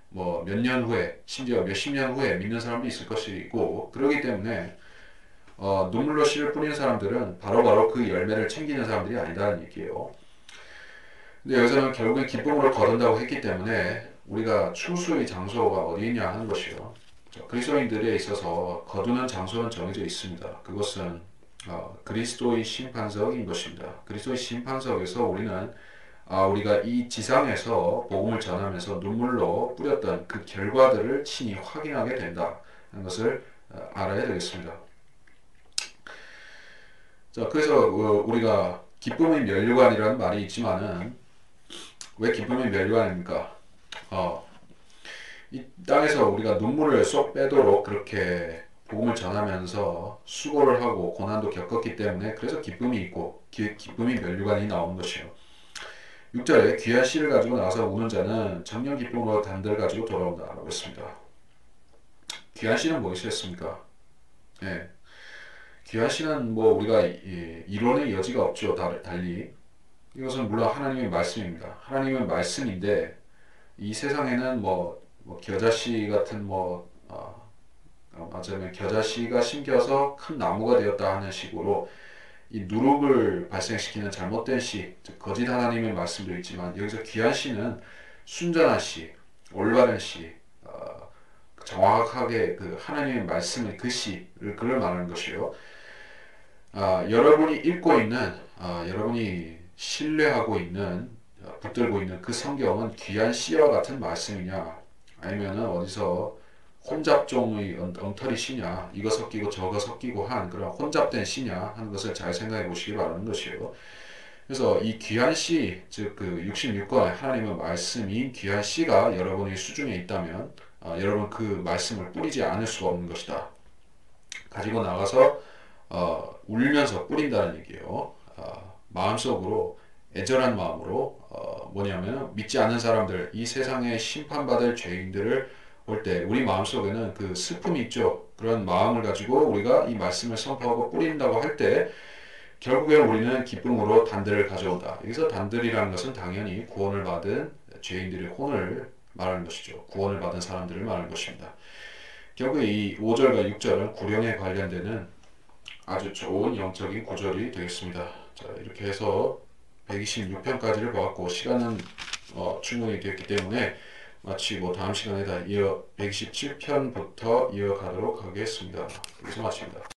뭐 몇 년 후에 심지어 몇십 년 후에 믿는 사람도 있을 것이고 그렇기 때문에 눈물로 씨를 뿌리는 사람들은 바로바로 그 열매를 챙기는 사람들이 아니다는 얘기예요. 근데 여기서는 결국엔 기쁨으로 거둔다고 했기 때문에 우리가 추수의 장소가 어디 있냐 하는 것이요. 그리스도인들에 있어서 거두는 장소는 정해져 있습니다. 그것은 그리스도의 심판석인 것입니다. 그리스도의 심판석에서 우리는 우리가 이 지상에서 복음을 전하면서 눈물로 뿌렸던 그 결과들을 친히 확인하게 된다 하는 것을 알아야 되겠습니다. 자, 그래서 우리가 기쁨의 면류관이라는 말이 있지만은 왜 기쁨의 면류관입니까? 이 땅에서 우리가 눈물을 쏙 빼도록 그렇게 복음을 전하면서 수고를 하고 고난도 겪었기 때문에 그래서 기쁨이 있고 기쁨이 면류관이 나오는 것이에요. 6절에 귀한 씨를 가지고 나와서 우는 자는 정녕 기쁨으로 단들 가지고 돌아온다 라고 했습니다. 귀한 씨는 무엇이었습니까? 예. 귀한 씨는 뭐 우리가 이론의 여지가 없죠. 달리 이것은 물론 하나님의 말씀입니다. 하나님의 말씀인데 이 세상에는 뭐 겨자씨 같은 맞으면 겨자씨가 심겨서 큰 나무가 되었다 하는 식으로 이 누룩을 발생시키는 잘못된 씨, 즉 거짓 하나님의 말씀도 있지만 여기서 귀한 씨는 순전한 씨, 올바른 씨, 정확하게 그 하나님의 말씀의 그 씨를 그걸 말하는 것이요. 여러분이 읽고 있는, 여러분이 신뢰하고 있는, 붙들고 있는 그 성경은 귀한 씨와 같은 말씀이냐, 아니면은 어디서 혼잡종의 엉터리 씨냐, 이거 섞이고 저거 섞이고 한 그런 혼잡된 씨냐 하는 것을 잘 생각해 보시기 바라는 것이에요. 그래서 이 귀한 씨, 즉 그 66권의 하나님의 말씀인 귀한 씨가 여러분의 수중에 있다면 여러분 그 말씀을 뿌리지 않을 수가 없는 것이다. 가지고 나가서 울면서 뿌린다는 얘기예요. 마음속으로 애절한 마음으로 뭐냐면 믿지 않는 사람들, 이 세상에 심판받을 죄인들을 볼 때 우리 마음속에는 그 슬픔이 있죠. 그런 마음을 가지고 우리가 이 말씀을 선포하고 뿌린다고 할 때 결국엔 우리는 기쁨으로 단들을 가져온다. 여기서 단들이라는 것은 당연히 구원을 받은 죄인들의 혼을 말하는 것이죠. 구원을 받은 사람들을 말하는 것입니다. 결국 이 5절과 6절은 구령에 관련되는 아주 좋은 영적인 구절이 되겠습니다. 자, 이렇게 해서 126편까지를 보았고 시간은 충분히 됐기 때문에 마치고 다음 시간에 다 이어 127편부터 이어가도록 하겠습니다. 여기서 마칩니다.